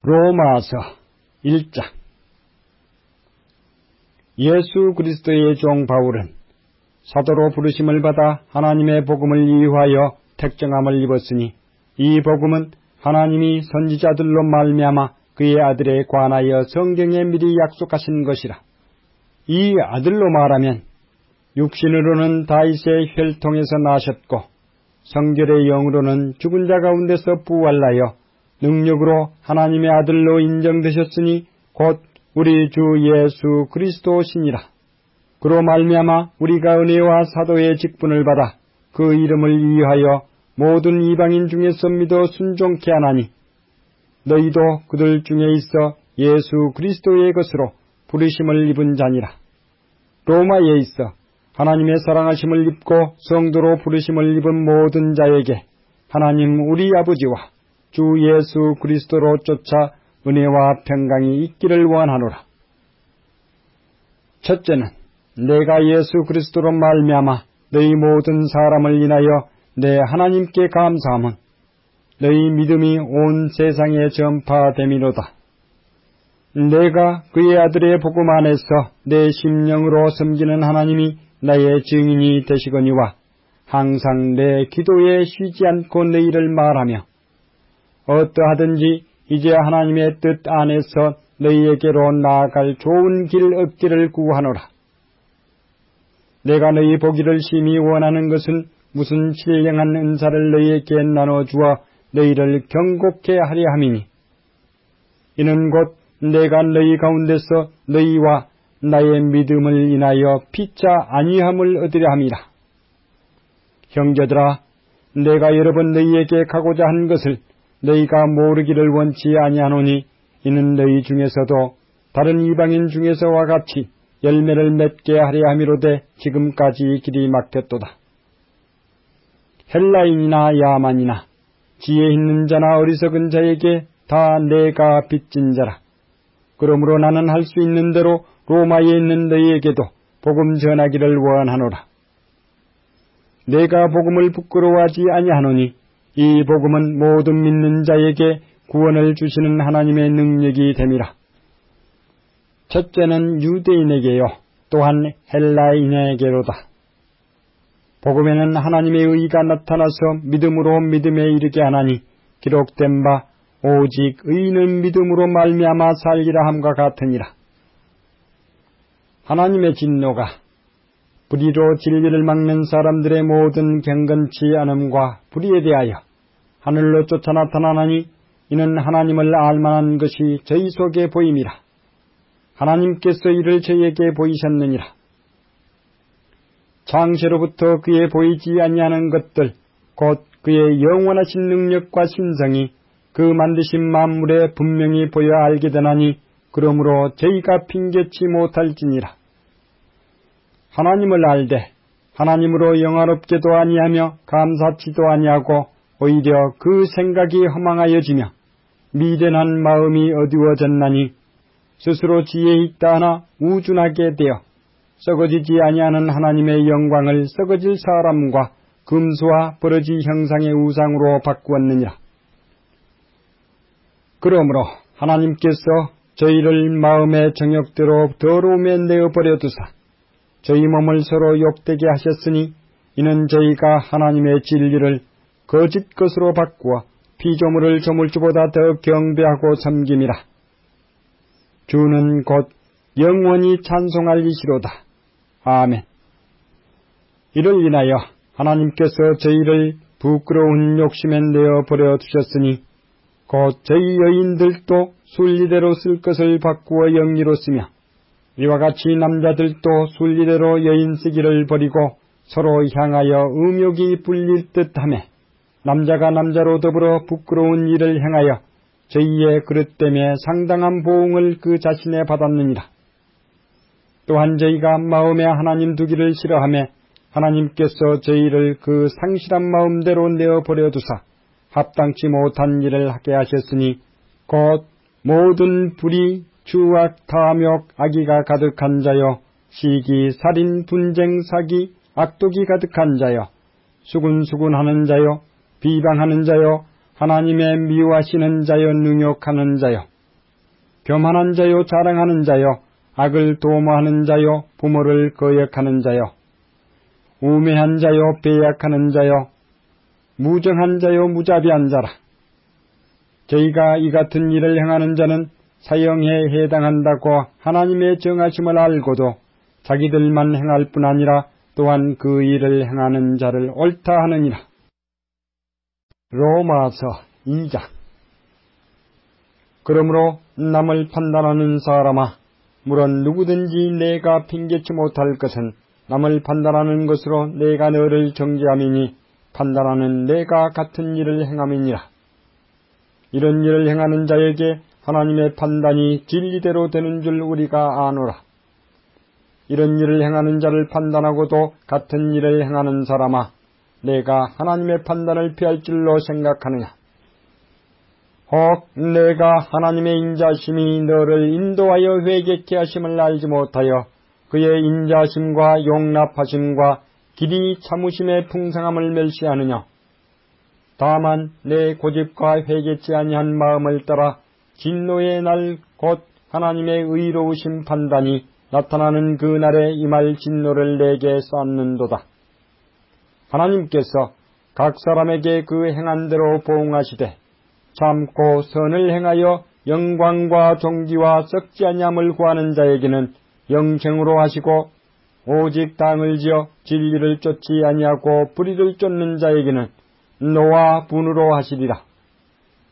로마서 1장. 예수 그리스도의 종 바울은 사도로 부르심을 받아 하나님의 복음을 이유하여 택정함을 입었으니, 이 복음은 하나님이 선지자들로 말미암아 그의 아들에 관하여 성경에 미리 약속하신 것이라. 이 아들로 말하면 육신으로는 다윗의 혈통에서 나셨고, 성결의 영으로는 죽은 자 가운데서 부활하여 능력으로 하나님의 아들로 인정되셨으니 곧 우리 주 예수 그리스도시니라. 그로 말미암아 우리가 은혜와 사도의 직분을 받아 그 이름을 위하여 모든 이방인 중에서 믿어 순종케 하나니, 너희도 그들 중에 있어 예수 그리스도의 것으로 부르심을 입은 자니라. 로마에 있어 하나님의 사랑하심을 입고 성도로 부르심을 입은 모든 자에게 하나님 우리 아버지와 주 예수 그리스도로 쫓아 은혜와 평강이 있기를 원하노라. 첫째는 내가 예수 그리스도로 말미암아 너희 모든 사람을 인하여 내 하나님께 감사함은 너희 믿음이 온 세상에 전파됨이로다. 내가 그의 아들의 복음 안에서 내 심령으로 섬기는 하나님이 나의 증인이 되시거니와, 항상 내 기도에 쉬지 않고 너희를 말하며 어떠하든지 이제 하나님의 뜻 안에서 너희에게로 나아갈 좋은 길 얻기를 구하노라. 내가 너희 보기를 심히 원하는 것은 무슨 신령한 은사를 너희에게 나눠주어 너희를 경고케 하려 함이니, 이는 곧 내가 너희 가운데서 너희와 나의 믿음을 인하여 피차 안위함을 얻으려 함이라. 형제들아, 내가 여러 번 너희에게 가고자 한 것을 너희가 모르기를 원치 아니하노니, 이는 너희 중에서도 다른 이방인 중에서와 같이 열매를 맺게 하려 함이로되 지금까지 길이 막혔도다. 헬라인이나 야만이나 지혜 있는 자나 어리석은 자에게 다 내가 빚진 자라. 그러므로 나는 할 수 있는 대로 로마에 있는 너희에게도 복음 전하기를 원하노라. 내가 복음을 부끄러워하지 아니하노니, 이 복음은 모든 믿는 자에게 구원을 주시는 하나님의 능력이 됨이라. 첫째는 유대인에게요, 또한 헬라인에게로다. 복음에는 하나님의 의가 나타나서 믿음으로 믿음에 이르게 하나니, 기록된 바 오직 의인은 믿음으로 말미암아 살리라 함과 같으니라. 하나님의 진노가 불의로 진리를 막는 사람들의 모든 경건치 않음과 불의에 대하여 하늘로 쫓아 나타나니, 이는 하나님을 알만한 것이 저희 속에 보임이라. 하나님께서 이를 저희에게 보이셨느니라. 창세로부터 그의 보이지 아니하는 것들, 곧 그의 영원하신 능력과 신성이 그 만드신 만물에 분명히 보여 알게 되나니, 그러므로 저희가 핑계치 못할지니라. 하나님을 알되 하나님으로 영화롭게도 아니하며 감사치도 아니하고 오히려 그 생각이 허망하여지며 미련한 마음이 어두워졌나니, 스스로 지혜 있다 하나 우준하게 되어 썩어지지 아니하는 하나님의 영광을 썩어질 사람과 금수와 버러지 형상의 우상으로 바꾸었느니라. 그러므로 하나님께서 저희를 마음의 정욕대로 더러움에 내어버려 두사 저희 몸을 서로 욕되게 하셨으니, 이는 저희가 하나님의 진리를 거짓 것으로 바꾸어 피조물을 조물주보다 더 경배하고 섬김이라. 주는 곧 영원히 찬송할 이시로다. 아멘. 이를 인하여 하나님께서 저희를 부끄러운 욕심에 내어버려 두셨으니, 곧 저희 여인들도 순리대로 쓸 것을 바꾸어 영리로 쓰며, 이와 같이 남자들도 순리대로 여인 쓰기를 버리고 서로 향하여 음욕이 불릴 듯하며, 남자가 남자로 더불어 부끄러운 일을 행하여 저희의 그릇 때문에 상당한 보응을 그 자신에 받았느니라. 또한 저희가 마음에 하나님 두기를 싫어하며 하나님께서 저희를 그 상실한 마음대로 내어버려 두사 합당치 못한 일을 하게 하셨으니, 곧 모든 불의, 추악, 탐욕, 악의가 가득한 자여, 시기, 살인, 분쟁, 사기, 악독이 가득한 자여, 수군수군하는 자여, 비방하는 자여, 하나님의 미워하시는 자여 능욕하는 자여 교만한 자여 자랑하는 자여 악을 도모하는 자여 부모를 거역하는 자여 우매한 자여 배약하는 자여 무정한 자여 무자비한 자라. 저희가 이 같은 일을 행하는 자는 사형에 해당한다고 하나님의 정하심을 알고도 자기들만 행할 뿐 아니라 또한 그 일을 행하는 자를 옳다 하느니라. 로마서 2장. 그러므로 남을 판단하는 사람아, 물론 누구든지 내가 핑계치 못할 것은 남을 판단하는 것으로 내가 너를 정죄함이니 판단하는 내가 같은 일을 행함이니라. 이런 일을 행하는 자에게 하나님의 판단이 진리대로 되는 줄 우리가 아노라. 이런 일을 행하는 자를 판단하고도 같은 일을 행하는 사람아, 내가 하나님의 판단을 피할 줄로 생각하느냐? 혹 내가 하나님의 인자심이 너를 인도하여 회개케 하심을 알지 못하여 그의 인자심과 용납하심과 길이 참으심의 풍성함을 멸시하느냐? 다만 내 고집과 회개치 아니한 마음을 따라 진노의 날 곧 하나님의 의로우신 판단이 나타나는 그 날에 임할 진노를 내게 쌓는도다. 하나님께서 각 사람에게 그 행한 대로 보응하시되 참고 선을 행하여 영광과 존귀와 썩지 아니함을 구하는 자에게는 영생으로 하시고 오직 당을 지어 진리를 쫓지 아니하고 불의를 쫓는 자에게는 노와 분으로 하시리라.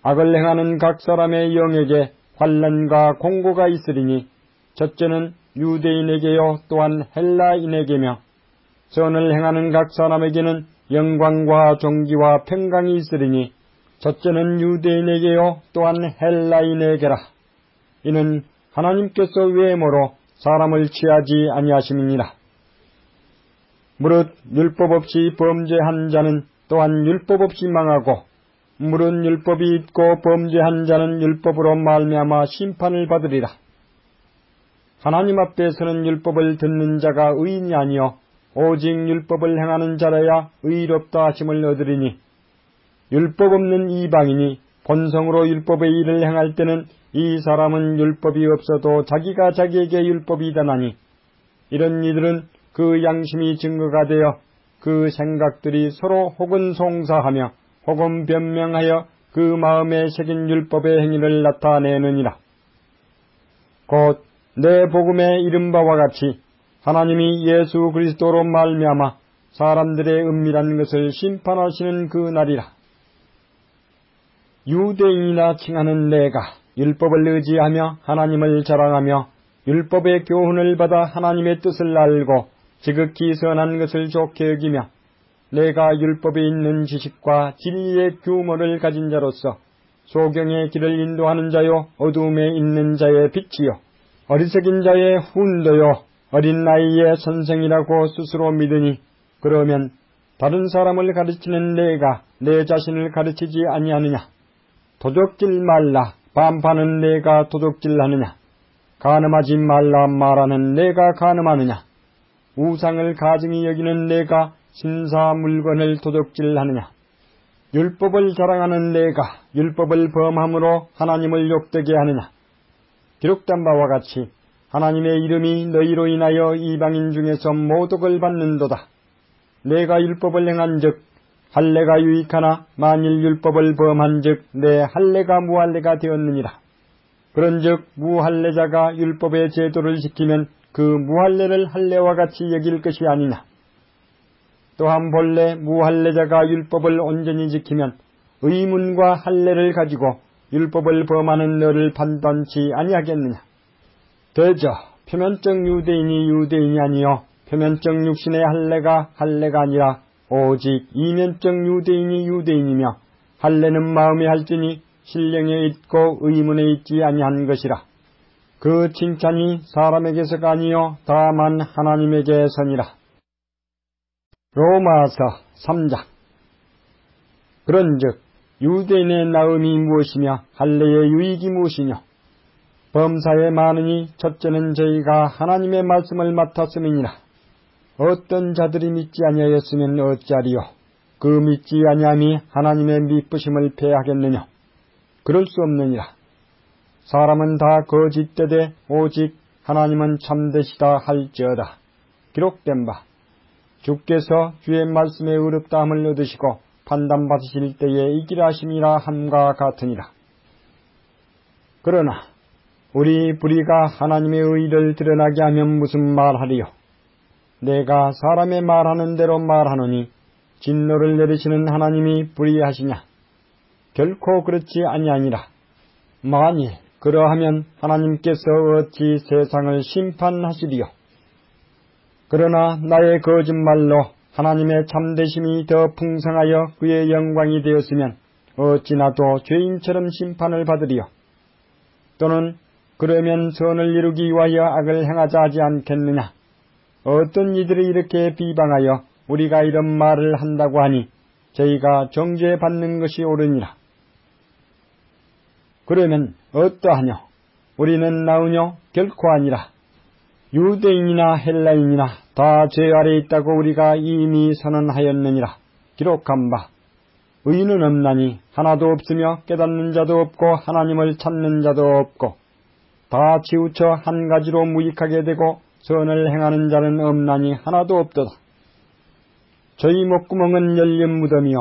악을 행하는 각 사람의 영에게 환난과 공고가 있으리니 첫째는 유대인에게요 또한 헬라인에게며 선을 행하는 각 사람에게는 영광과 존귀와 평강이 있으리니 첫째는 유대인에게요 또한 헬라인에게라. 이는 하나님께서 외모로 사람을 취하지 아니하심이니라. 무릇 율법 없이 범죄한 자는 또한 율법 없이 망하고 무릇 율법이 있고 범죄한 자는 율법으로 말미암아 심판을 받으리라. 하나님 앞에서는 율법을 듣는 자가 의인이 아니요 오직 율법을 행하는 자라야 의롭다 하심을 얻으리니 율법 없는 이방인이 본성으로 율법의 일을 행할 때는 이 사람은 율법이 없어도 자기가 자기에게 율법이다나니 이런 이들은 그 양심이 증거가 되어 그 생각들이 서로 혹은 송사하며 혹은 변명하여 그 마음에 새긴 율법의 행위를 나타내느니라. 곧 내 복음에 이른 바와 같이 하나님이 예수 그리스도로 말미암아 사람들의 은밀한 것을 심판하시는 그 날이라. 유대인이나 칭하는 내가 율법을 의지하며 하나님을 자랑하며 율법의 교훈을 받아 하나님의 뜻을 알고 지극히 선한 것을 좋게 여기며 내가 율법에 있는 지식과 진리의 규모를 가진 자로서 소경의 길을 인도하는 자요 어두움에 있는 자의 빛이요 어리석인 자의 훈도요 어린 나이의 선생이라고 스스로 믿으니 그러면 다른 사람을 가르치는 내가 내 자신을 가르치지 아니하느냐? 도적질 말라 반파는 내가 도적질하느냐? 간음하지 말라 말하는 내가 간음하느냐? 우상을 가증히 여기는 내가 신사 물건을 도적질하느냐? 율법을 자랑하는 내가 율법을 범함으로 하나님을 욕되게 하느냐? 기록된 바와 같이 하나님의 이름이 너희로 인하여 이방인 중에서 모독을 받는도다. 내가 율법을 행한즉 할례가 유익하나 만일 율법을 범한즉 내 할례가 무할례가 되었느니라. 그런즉 무할례자가 율법의 제도를 지키면 그 무할례를 할례와 같이 여길 것이 아니냐. 또한 본래 무할례자가 율법을 온전히 지키면 의문과 할례를 가지고 율법을 범하는 너를 판단치 아니하겠느냐. 대저 표면적 유대인이 유대인이 아니요 표면적 육신의 할례가 할례가 아니라 오직 이면적 유대인이 유대인이며 할례는 마음에 할지니 신령에 있고 의문에 있지 아니한 것이라. 그 칭찬이 사람에게서가 아니요 다만 하나님에게서니라. 로마서 3장. 그런즉 유대인의 나음이 무엇이며 할례의 유익이 무엇이뇨? 범사에 많으니 첫째는 저희가 하나님의 말씀을 맡았음이니라. 어떤 자들이 믿지 아니하였으면 어찌하리요? 그 믿지 아니함이 하나님의 미쁘심을 패하겠느냐? 그럴 수 없느니라. 사람은 다 거짓되되 오직 하나님은 참되시다 할지어다. 기록된 바 주께서 주의 말씀에 의롭다함을 얻으시고 판단받으실 때에 이기라 하심이라 함과 같으니라. 그러나 우리 불의가 하나님의 의를 드러나게 하면 무슨 말하리요? 내가 사람의 말하는 대로 말하노니 진노를 내리시는 하나님이 불의하시냐? 결코 그렇지 아니하니라. 만일 그러하면 하나님께서 어찌 세상을 심판하시리요? 그러나 나의 거짓말로 하나님의 참되심이 더 풍성하여 그의 영광이 되었으면 어찌 나도 죄인처럼 심판을 받으리요? 또는 그러면 선을 이루기 위하여 악을 행하자 하지 않겠느냐? 어떤 이들이 이렇게 비방하여 우리가 이런 말을 한다고 하니 저희가 정죄받는 것이 옳으니라. 그러면 어떠하뇨? 우리는 나으뇨? 결코 아니라. 유대인이나 헬라인이나 다 죄 아래 있다고 우리가 이미 선언하였느니라. 기록한 바 의인은 없나니 하나도 없으며 깨닫는 자도 없고 하나님을 찾는 자도 없고 다 치우쳐 한 가지로 무익하게 되고 선을 행하는 자는 없나니 하나도 없도다. 저희 목구멍은 열린 무덤이요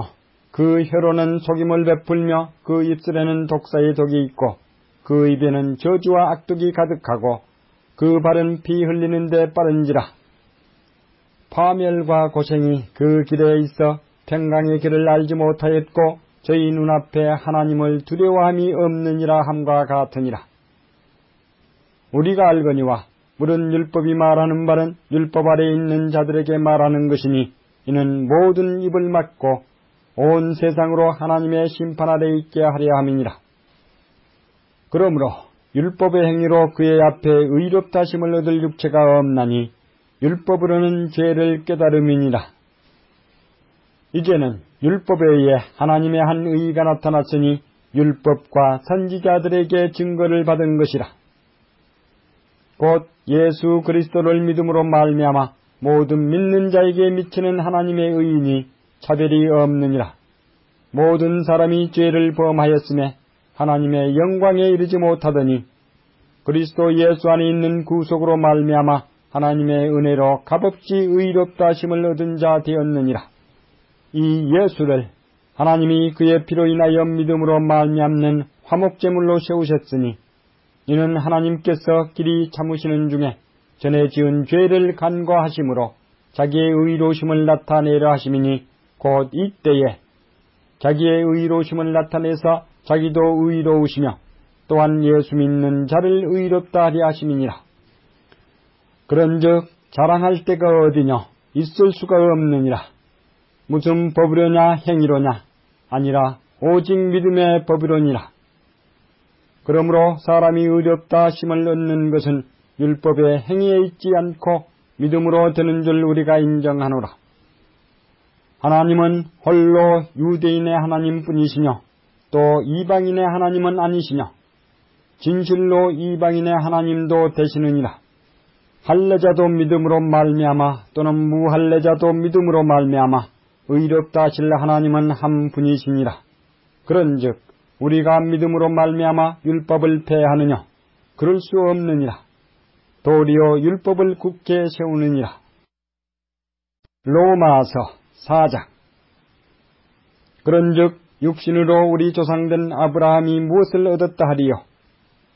그 혀로는 속임을 베풀며 그 입술에는 독사의 독이 있고 그 입에는 저주와 악독이 가득하고 그 발은 피 흘리는 데 빠른지라. 파멸과 고생이 그 길에 있어 평강의 길을 알지 못하였고 저희 눈앞에 하나님을 두려워함이 없느니라 함과 같으니라. 우리가 알거니와 물은 율법이 말하는 바는 율법 아래 있는 자들에게 말하는 것이니 이는 모든 입을 막고 온 세상으로 하나님의 심판 아래 있게 하려 함이니라. 그러므로 율법의 행위로 그의 앞에 의롭다 하심을 얻을 육체가 없나니 율법으로는 죄를 깨달음이니라. 이제는 율법에 의해 하나님의 한 의가 나타났으니 율법과 선지자들에게 증거를 받은 것이라. 곧 예수 그리스도를 믿음으로 말미암아 모든 믿는 자에게 미치는 하나님의 의인이 차별이 없느니라. 모든 사람이 죄를 범하였음에 하나님의 영광에 이르지 못하더니 그리스도 예수 안에 있는 구속으로 말미암아 하나님의 은혜로 값없이 의롭다 하심을 얻은 자 되었느니라. 이 예수를 하나님이 그의 피로 인하여 믿음으로 말미암는 화목제물로 세우셨으니 이는 하나님께서 길이 참으시는 중에 전에 지은 죄를 간과하심으로 자기의 의로우심을 나타내려 하심이니 곧 이때에 자기의 의로우심을 나타내서 자기도 의로우시며 또한 예수 믿는 자를 의롭다 하려 하심이니라. 그런즉 자랑할 데가 어디뇨? 있을 수가 없느니라. 무슨 법이로냐 행위로냐? 아니라 오직 믿음의 법이로니라. 그러므로 사람이 의롭다 하심을 얻는 것은 율법의 행위에 있지 않고 믿음으로 되는 줄 우리가 인정하노라. 하나님은 홀로 유대인의 하나님뿐이시뇨 또 이방인의 하나님은 아니시뇨 진실로 이방인의 하나님도 되시느니라. 할례자도 믿음으로 말미암아 또는 무할례자도 믿음으로 말미암아 의롭다 하실 하나님은 한 분이시니라. 그런즉 우리가 믿음으로 말미암아 율법을 폐하느냐? 그럴 수 없느니라. 도리어 율법을 굳게 세우느니라. 로마서 4장. 그런즉 육신으로 우리 조상된 아브라함이 무엇을 얻었다 하리요?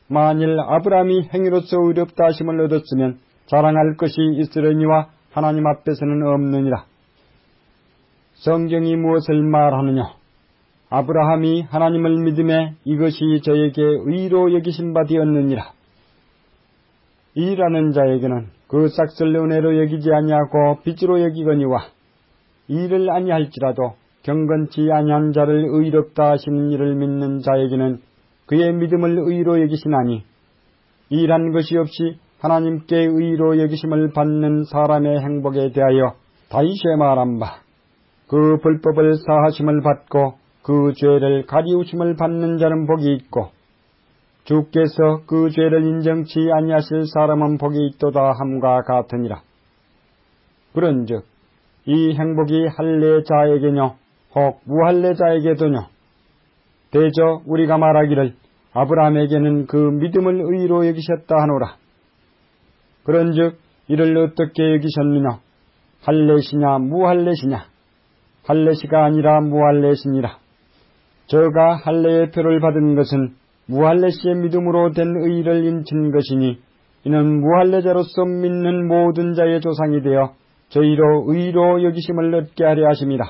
만일 아브라함이 행위로서 의롭다 하심을 얻었으면 자랑할 것이 있으려니와 하나님 앞에서는 없느니라. 성경이 무엇을 말하느냐? 아브라함이 하나님을 믿음에 이것이 저에게 의로 여기신 바 되었느니라. 일하는 자에게는 그 싹을 은혜로 여기지 아니하고 빚으로 여기거니와 일을 아니할지라도 경건치 아니한 자를 의롭다 하시는 이를 믿는 자에게는 그의 믿음을 의로 여기시나니 일한 것이 없이 하나님께 의로 여기심을 받는 사람의 행복에 대하여 다윗이 말한 바 그 불법을 사하심을 받고 그 죄를 가리우심을 받는 자는 복이 있고 주께서 그 죄를 인정치 아니하실 사람은 복이 있도다 함과 같으니라. 그런즉 이 행복이 할례자에게뇨 혹 무할례자에게도뇨. 대저 우리가 말하기를 아브라함에게는 그 믿음을 의로 여기셨다 하노라. 그런즉 이를 어떻게 여기셨느냐? 할례시냐 무할례시냐? 할례시가 아니라 무할례시니라. 저가 할례의 표를 받은 것은 무할례시의 믿음으로 된 의를 인친 것이니 이는 무할례자로서 믿는 모든 자의 조상이 되어 저희로 의로 여기심을 얻게 하려 하심이라.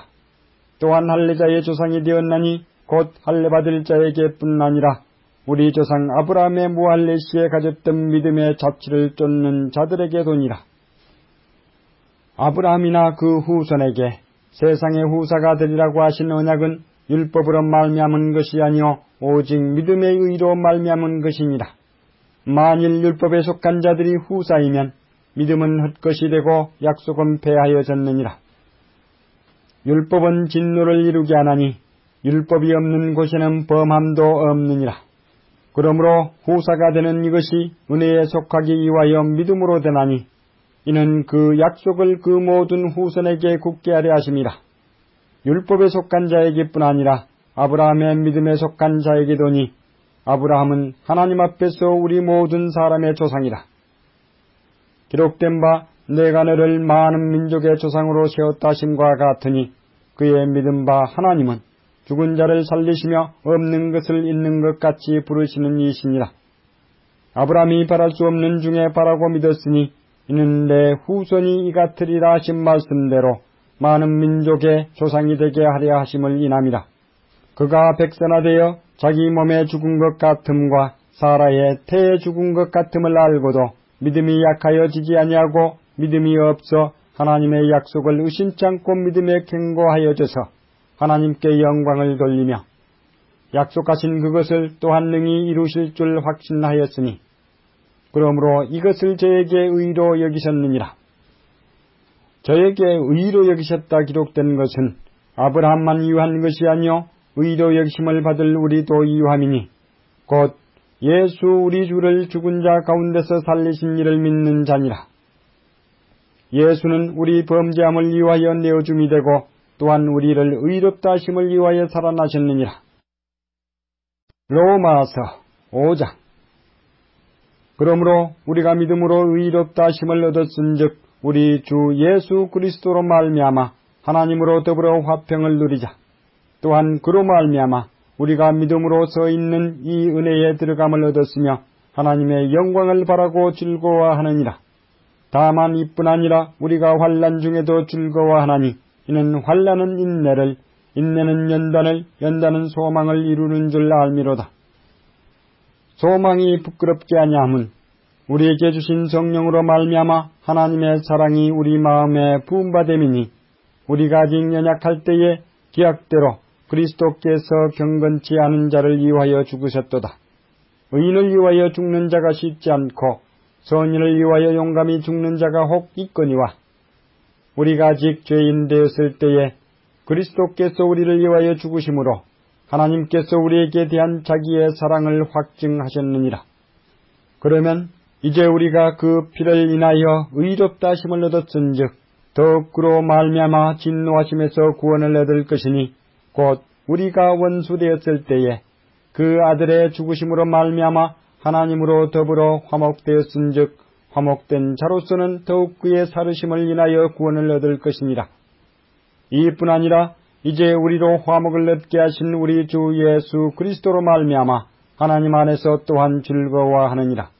또한 할례자의 조상이 되었나니 곧 할례받을 자에게뿐 아니라 우리 조상 아브라함의 무할례시에 가졌던 믿음의 자취를 쫓는 자들에게도니라. 아브라함이나 그 후손에게 세상의 후사가 되리라고 하신 언약은 율법으로 말미암은 것이 아니요 오직 믿음의 의로 말미암은 것이니라. 만일 율법에 속한 자들이 후사이면 믿음은 헛것이 되고 약속은 폐하여졌느니라. 율법은 진노를 이루게 하나니 율법이 없는 곳에는 범함도 없느니라. 그러므로 후사가 되는 이것이 은혜에 속하기 위하여 믿음으로 되나니 이는 그 약속을 그 모든 후손에게 굳게 하려 하심이라. 율법에 속한 자에게뿐 아니라 아브라함의 믿음에 속한 자에게도니 아브라함은 하나님 앞에서 우리 모든 사람의 조상이라. 기록된 바 내가 너를 많은 민족의 조상으로 세웠다 하심과 같으니 그의 믿은 바 하나님은 죽은 자를 살리시며 없는 것을 있는 것 같이 부르시는 이시니라. 아브라함이 바랄 수 없는 중에 바라고 믿었으니 이는 내 후손이 이 같으리라 하신 말씀대로 많은 민족의 조상이 되게 하려 하심을 인함이라. 그가 백선화되어 자기 몸에 죽은 것 같음과 사라의 태에 죽은 것 같음을 알고도 믿음이 약하여 지지 아니하고 믿음이 없어 하나님의 약속을 의심치 않고 믿음에 견고하여져서 하나님께 영광을 돌리며 약속하신 그것을 또한 능히 이루실 줄 확신하였으니 그러므로 이것을 저에게 의로 여기셨느니라. 저에게 의로 여기셨다 기록된 것은 아브라함만 유한 것이 아니요 의로 여기심을 받을 우리도 유함이니 곧 예수 우리 주를 죽은 자 가운데서 살리신 이를 믿는 자니라. 예수는 우리 범죄함을 위하여 내어줌이 되고 또한 우리를 의롭다 하심을 위하여 살아나셨느니라. 로마서 5장. 그러므로 우리가 믿음으로 의롭다 하심을 얻었은즉 우리 주 예수 그리스도로 말미암아 하나님으로 더불어 화평을 누리자. 또한 그로 말미암아 우리가 믿음으로 서 있는 이 은혜에 들어감을 얻었으며 하나님의 영광을 바라고 즐거워하느니라. 다만 이뿐 아니라 우리가 환난 중에도 즐거워하나니 이는 환난은 인내를, 인내는 연단을, 연단은 소망을 이루는 줄 알미로다. 소망이 부끄럽게 아니함은 우리에게 주신 성령으로 말미암아 하나님의 사랑이 우리 마음에 부음받음이니 우리가 아직 연약할 때에 기약대로 그리스도께서 경건치 않은 자를 위하여 죽으셨도다. 의인을 위하여 죽는 자가 쉽지 않고 선인을 위하여 용감히 죽는 자가 혹 있거니와 우리가 아직 죄인 되었을 때에 그리스도께서 우리를 위하여 죽으심으로 하나님께서 우리에게 대한 자기의 사랑을 확증하셨느니라. 그러면 이제 우리가 그 피를 인하여 의롭다 하심을 얻었은즉 더욱 그로 말미암아 진노하심에서 구원을 얻을 것이니 곧 우리가 원수 되었을 때에 그 아들의 죽으심으로 말미암아 하나님으로 더불어 화목되었은즉 화목된 자로서는 더욱 그의 살으심을 인하여 구원을 얻을 것이니라. 이뿐 아니라 이제 우리로 화목을 얻게 하신 우리 주 예수 그리스도로 말미암아 하나님 안에서 또한 즐거워하느니라.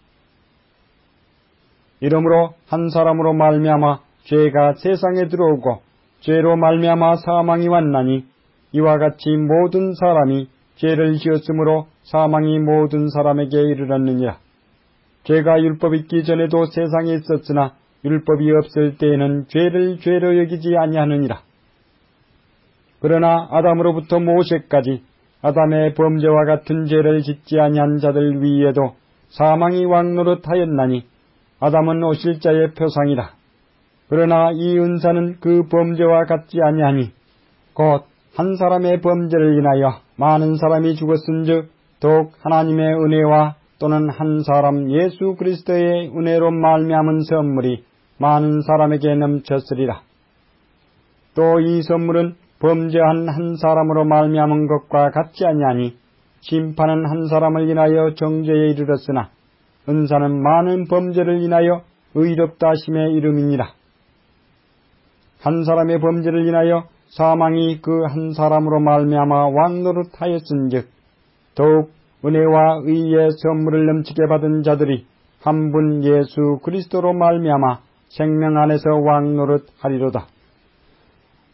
이러므로 한 사람으로 말미암아 죄가 세상에 들어오고 죄로 말미암아 사망이 왔나니 이와 같이 모든 사람이 죄를 지었으므로 사망이 모든 사람에게 이르렀느니라. 죄가 율법 있기 전에도 세상에 있었으나 율법이 없을 때에는 죄를 죄로 여기지 아니하느니라. 그러나 아담으로부터 모세까지 아담의 범죄와 같은 죄를 짓지 아니한 자들 위에도 사망이 왕노릇하였나니 아담은 오실 자의 표상이라. 그러나 이 은사는 그 범죄와 같지 아니하니 곧 한 사람의 범죄를 인하여 많은 사람이 죽었은즉 더욱 하나님의 은혜와 또는 한 사람 예수 그리스도의 은혜로 말미암은 선물이 많은 사람에게 넘쳤으리라. 또 이 선물은 범죄한 한 사람으로 말미암은 것과 같지 아니하니 심판은 한 사람을 인하여 정죄에 이르렀으나 은사는 많은 범죄를 인하여 의롭다 하심에 이름이니라. 한 사람의 범죄를 인하여 사망이 그 한 사람으로 말미암아 왕노릇하였은즉 더욱 은혜와 의의 선물을 넘치게 받은 자들이 한 분 예수 그리스도로 말미암아 생명 안에서 왕노릇하리로다.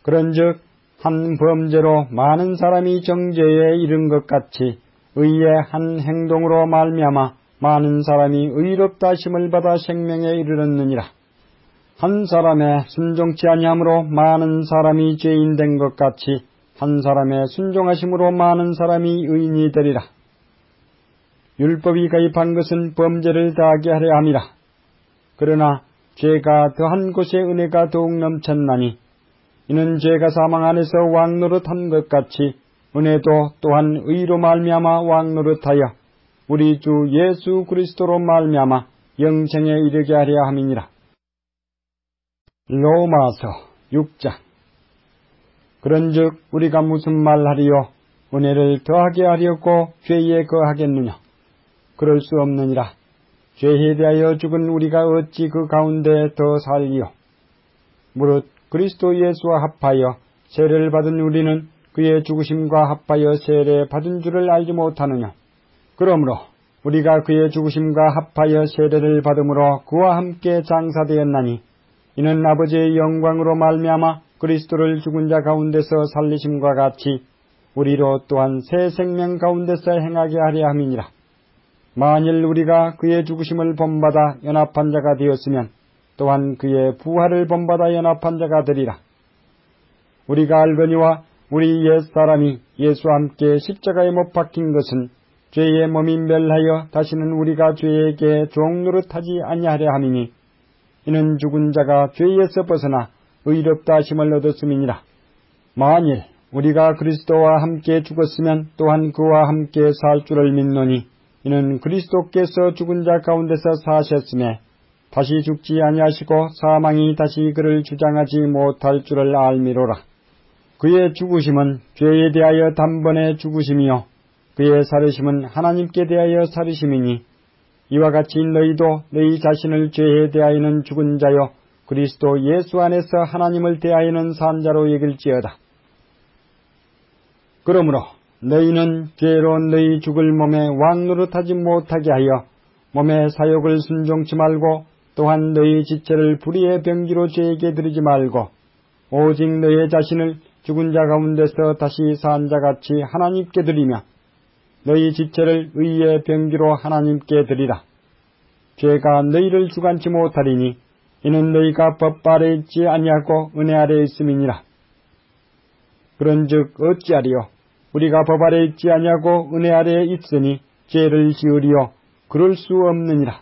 그런즉 한 범죄로 많은 사람이 정죄에 이른 것 같이 의의 한 행동으로 말미암아 많은 사람이 의롭다 하심을 받아 생명에 이르렀느니라. 한 사람의 순종치 아니함으로 많은 사람이 죄인 된 것 같이 한 사람의 순종하심으로 많은 사람이 의인이 되리라. 율법이 가입한 것은 범죄를 다하게 하려 함이라. 그러나 죄가 더한 곳에 은혜가 더욱 넘쳤나니 이는 죄가 사망 안에서 왕노릇한 것 같이 은혜도 또한 의로 말미암아 왕노릇하여 우리 주 예수 그리스도로 말미암아 영생에 이르게 하려 함이니라. 로마서 6장. 그런즉 우리가 무슨 말하리요? 은혜를 더하게 하려고 죄에 거하겠느냐? 그럴 수 없느니라. 죄에 대하여 죽은 우리가 어찌 그 가운데 더 살리요? 무릇 그리스도 예수와 합하여 세례를 받은 우리는 그의 죽으심과 합하여 세례 받은 줄을 알지 못하느냐? 그러므로 우리가 그의 죽으심과 합하여 세례를 받음으로 그와 함께 장사되었나니 이는 아버지의 영광으로 말미암아 그리스도를 죽은 자 가운데서 살리심과 같이 우리로 또한 새 생명 가운데서 행하게 하려 함이니라. 만일 우리가 그의 죽으심을 본받아 연합한 자가 되었으면 또한 그의 부활을 본받아 연합한 자가 되리라. 우리가 알거니와 우리 옛사람이 예수와 함께 십자가에 못 박힌 것은 죄의 몸이 멸하여 다시는 우리가 죄에게 종노릇하지 아니하려 함이니 이는 죽은 자가 죄에서 벗어나 의롭다 하심을 얻었음이니라. 만일 우리가 그리스도와 함께 죽었으면 또한 그와 함께 살 줄을 믿노니 이는 그리스도께서 죽은 자 가운데서 사셨음에 다시 죽지 아니하시고 사망이 다시 그를 주장하지 못할 줄을 알미로라. 그의 죽으심은 죄에 대하여 단번에 죽으심이요 그의 살으심은 하나님께 대하여 살으심이니 이와 같이 너희도 너희 자신을 죄에 대하여는 죽은 자요 그리스도 예수 안에서 하나님을 대하여는 산 자로 여길지어다. 그러므로 너희는 죄로 너희 죽을 몸에 왕노릇하지 못하게 하여 몸의 사욕을 순종치 말고 또한 너희 지체를 불의의 병기로 죄에게 드리지 말고 오직 너희 자신을 죽은 자 가운데서 다시 산 자같이 하나님께 드리며 너희 지체를 의의 병기로 하나님께 드리라. 죄가 너희를 주관치 못하리니 이는 너희가 법 아래 있지 아니하고 은혜 아래 있음이니라. 그런즉 어찌하리요? 우리가 법 아래 있지 아니하고 은혜 아래 있으니 죄를 지으리요? 그럴 수 없느니라.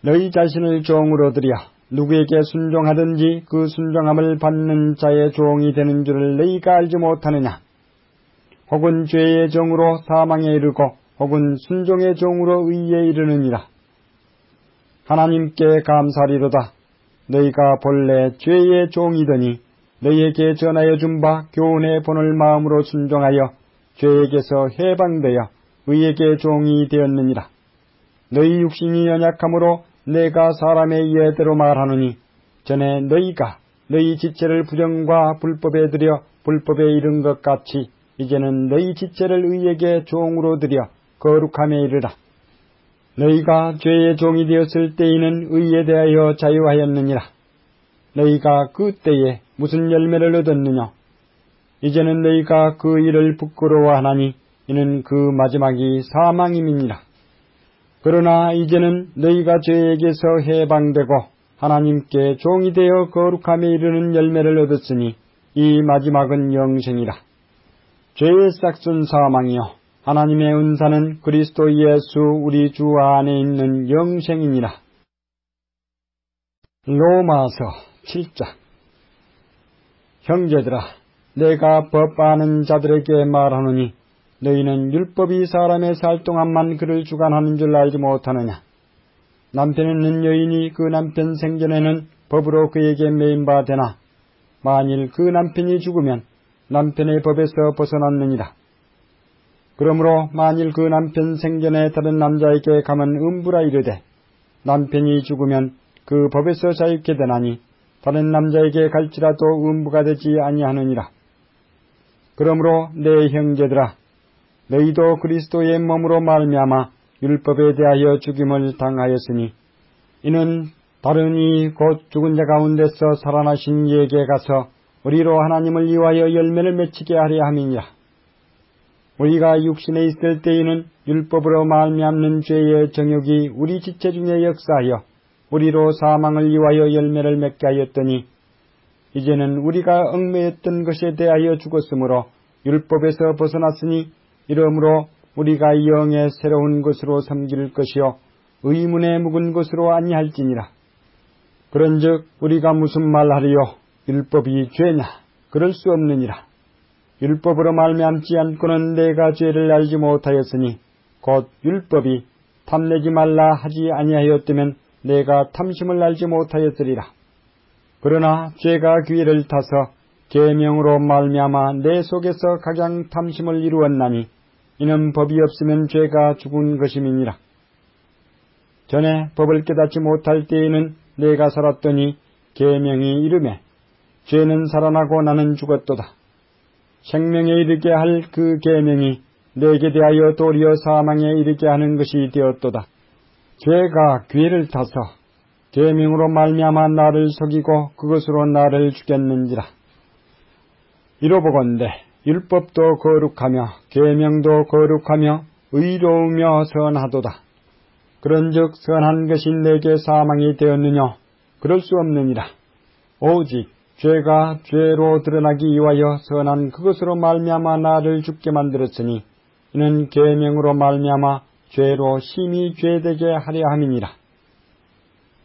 너희 자신을 종으로 드려 누구에게 순종하든지 그 순종함을 받는 자의 종이 되는 줄을 너희가 알지 못하느냐? 혹은 죄의 종으로 사망에 이르고 혹은 순종의 종으로 의에 이르느니라. 하나님께 감사리로다. 너희가 본래 죄의 종이더니 너희에게 전하여 준 바 교훈의 본을 마음으로 순종하여 죄에게서 해방되어 의에게 종이 되었느니라. 너희 육신이 연약함으로 내가 사람의 예대로 말하노니 전에 너희가 너희 지체를 부정과 불법에 들여 불법에 이른 것 같이 이제는 너희 지체를 의에게 종으로 들여 거룩함에 이르라. 너희가 죄의 종이 되었을 때에는 의에 대하여 자유하였느니라. 너희가 그 때에 무슨 열매를 얻었느냐? 이제는 너희가 그 일을 부끄러워하나니 이는 그 마지막이 사망임이니라. 그러나 이제는 너희가 죄에게서 해방되고 하나님께 종이 되어 거룩함에 이르는 열매를 얻었으니 이 마지막은 영생이라. 죄의 싹은 사망이요 하나님의 은사는 그리스도 예수 우리 주 안에 있는 영생이니라. 로마서 7장. 형제들아, 내가 법 아는 자들에게 말하노니 너희는 율법이 사람의 살 동안만 그를 주관하는 줄 알지 못하느냐? 남편 있는 여인이 그 남편 생전에는 법으로 그에게 매인 바 되나 만일 그 남편이 죽으면 남편의 법에서 벗어났느니라. 그러므로 만일 그 남편 생전에 다른 남자에게 가면 음부라 이르되 남편이 죽으면 그 법에서 자유케 되나니 다른 남자에게 갈지라도 음부가 되지 아니하느니라. 그러므로 내 형제들아, 너희도 그리스도의 몸으로 말미암아 율법에 대하여 죽임을 당하였으니 이는 다른 이 곧 죽은 자 가운데서 살아나신 이에게 가서 우리로 하나님을 위하여 열매를 맺히게 하려 함이니라. 우리가 육신에 있을 때에는 율법으로 말미암는 죄의 정욕이 우리 지체 중에 역사하여 우리로 사망을 위하여 열매를 맺게 하였더니 이제는 우리가 얽매였던 것에 대하여 죽었으므로 율법에서 벗어났으니 이러므로 우리가 영의 새로운 것으로 섬길 것이요 의문에 묵은 것으로 아니할지니라. 그런즉 우리가 무슨 말하리요? 율법이 죄냐? 그럴 수 없느니라. 율법으로 말미암지 않고는 내가 죄를 알지 못하였으니 곧 율법이 탐내지 말라 하지 아니하였다면 내가 탐심을 알지 못하였으리라. 그러나 죄가 기회를 타서 계명으로 말미암아 내 속에서 각양 탐심을 이루었나니 이는 법이 없으면 죄가 죽은 것임이니라. 전에 법을 깨닫지 못할 때에는 내가 살았더니 계명이 이르매 죄는 살아나고 나는 죽었도다. 생명에 이르게 할 그 계명이 내게 대하여 도리어 사망에 이르게 하는 것이 되었도다. 죄가 기회를 타서 계명으로 말미암아 나를 속이고 그것으로 나를 죽였는지라. 이로보건대 율법도 거룩하며 계명도 거룩하며 의로우며 선하도다. 그런즉 선한 것이 내게 사망이 되었느냐? 그럴 수 없느니라. 오직 죄가 죄로 드러나기 위하여 선한 그것으로 말미암아 나를 죽게 만들었으니 이는 계명으로 말미암아 죄로 심히 죄되게 하려 함이니라.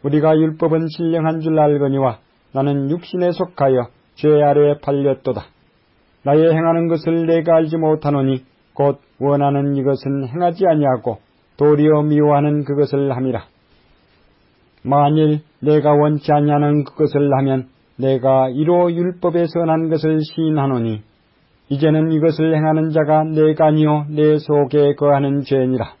우리가 율법은 신령한 줄 알거니와 나는 육신에 속하여 죄 아래에 팔렸도다. 나의 행하는 것을 내가 알지 못하노니 곧 원하는 이것은 행하지 아니하고 도리어 미워하는 그것을 함이라. 만일 내가 원치 아니하는 그것을 하면 내가 이로 율법에 선한 것을 시인하노니 이제는 이것을 행하는 자가 내가 아니요 내 속에 거하는 죄니라.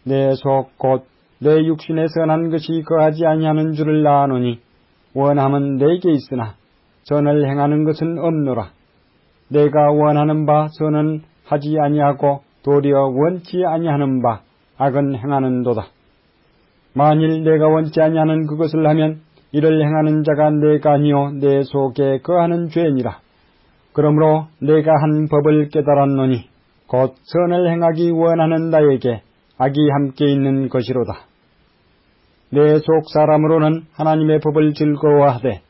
내 속 곧 내 육신에 선한 것이 거하지 아니하는 줄을 아노니 원함은 내게 있으나 선을 행하는 것은 없노라. 내가 원하는 바 선은 하지 아니하고 도리어 원치 아니하는 바 악은 행하는도다. 만일 내가 원치 아니하는 그것을 하면 이를 행하는 자가 내가 아니요 내 속에 거하는 죄니라. 그러므로 내가 한 법을 깨달았노니 곧 선을 행하기 원하는 나에게 악이 함께 있는 것이로다. 내 속 사람으로는 하나님의 법을 즐거워하되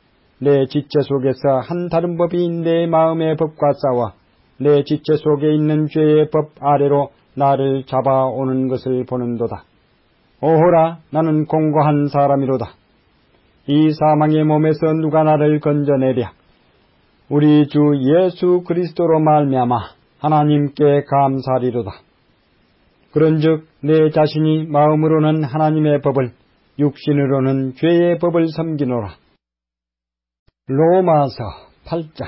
내 지체 속에서 한 다른 법이 내 마음의 법과 싸워 내 지체 속에 있는 죄의 법 아래로 나를 잡아오는 것을 보는도다. 오호라, 나는 공고한 사람이로다. 이 사망의 몸에서 누가 나를 건져내랴. 우리 주 예수 그리스도로 말미암아 하나님께 감사리로다. 그런즉 내 자신이 마음으로는 하나님의 법을 육신으로는 죄의 법을 섬기노라. 로마서 8장.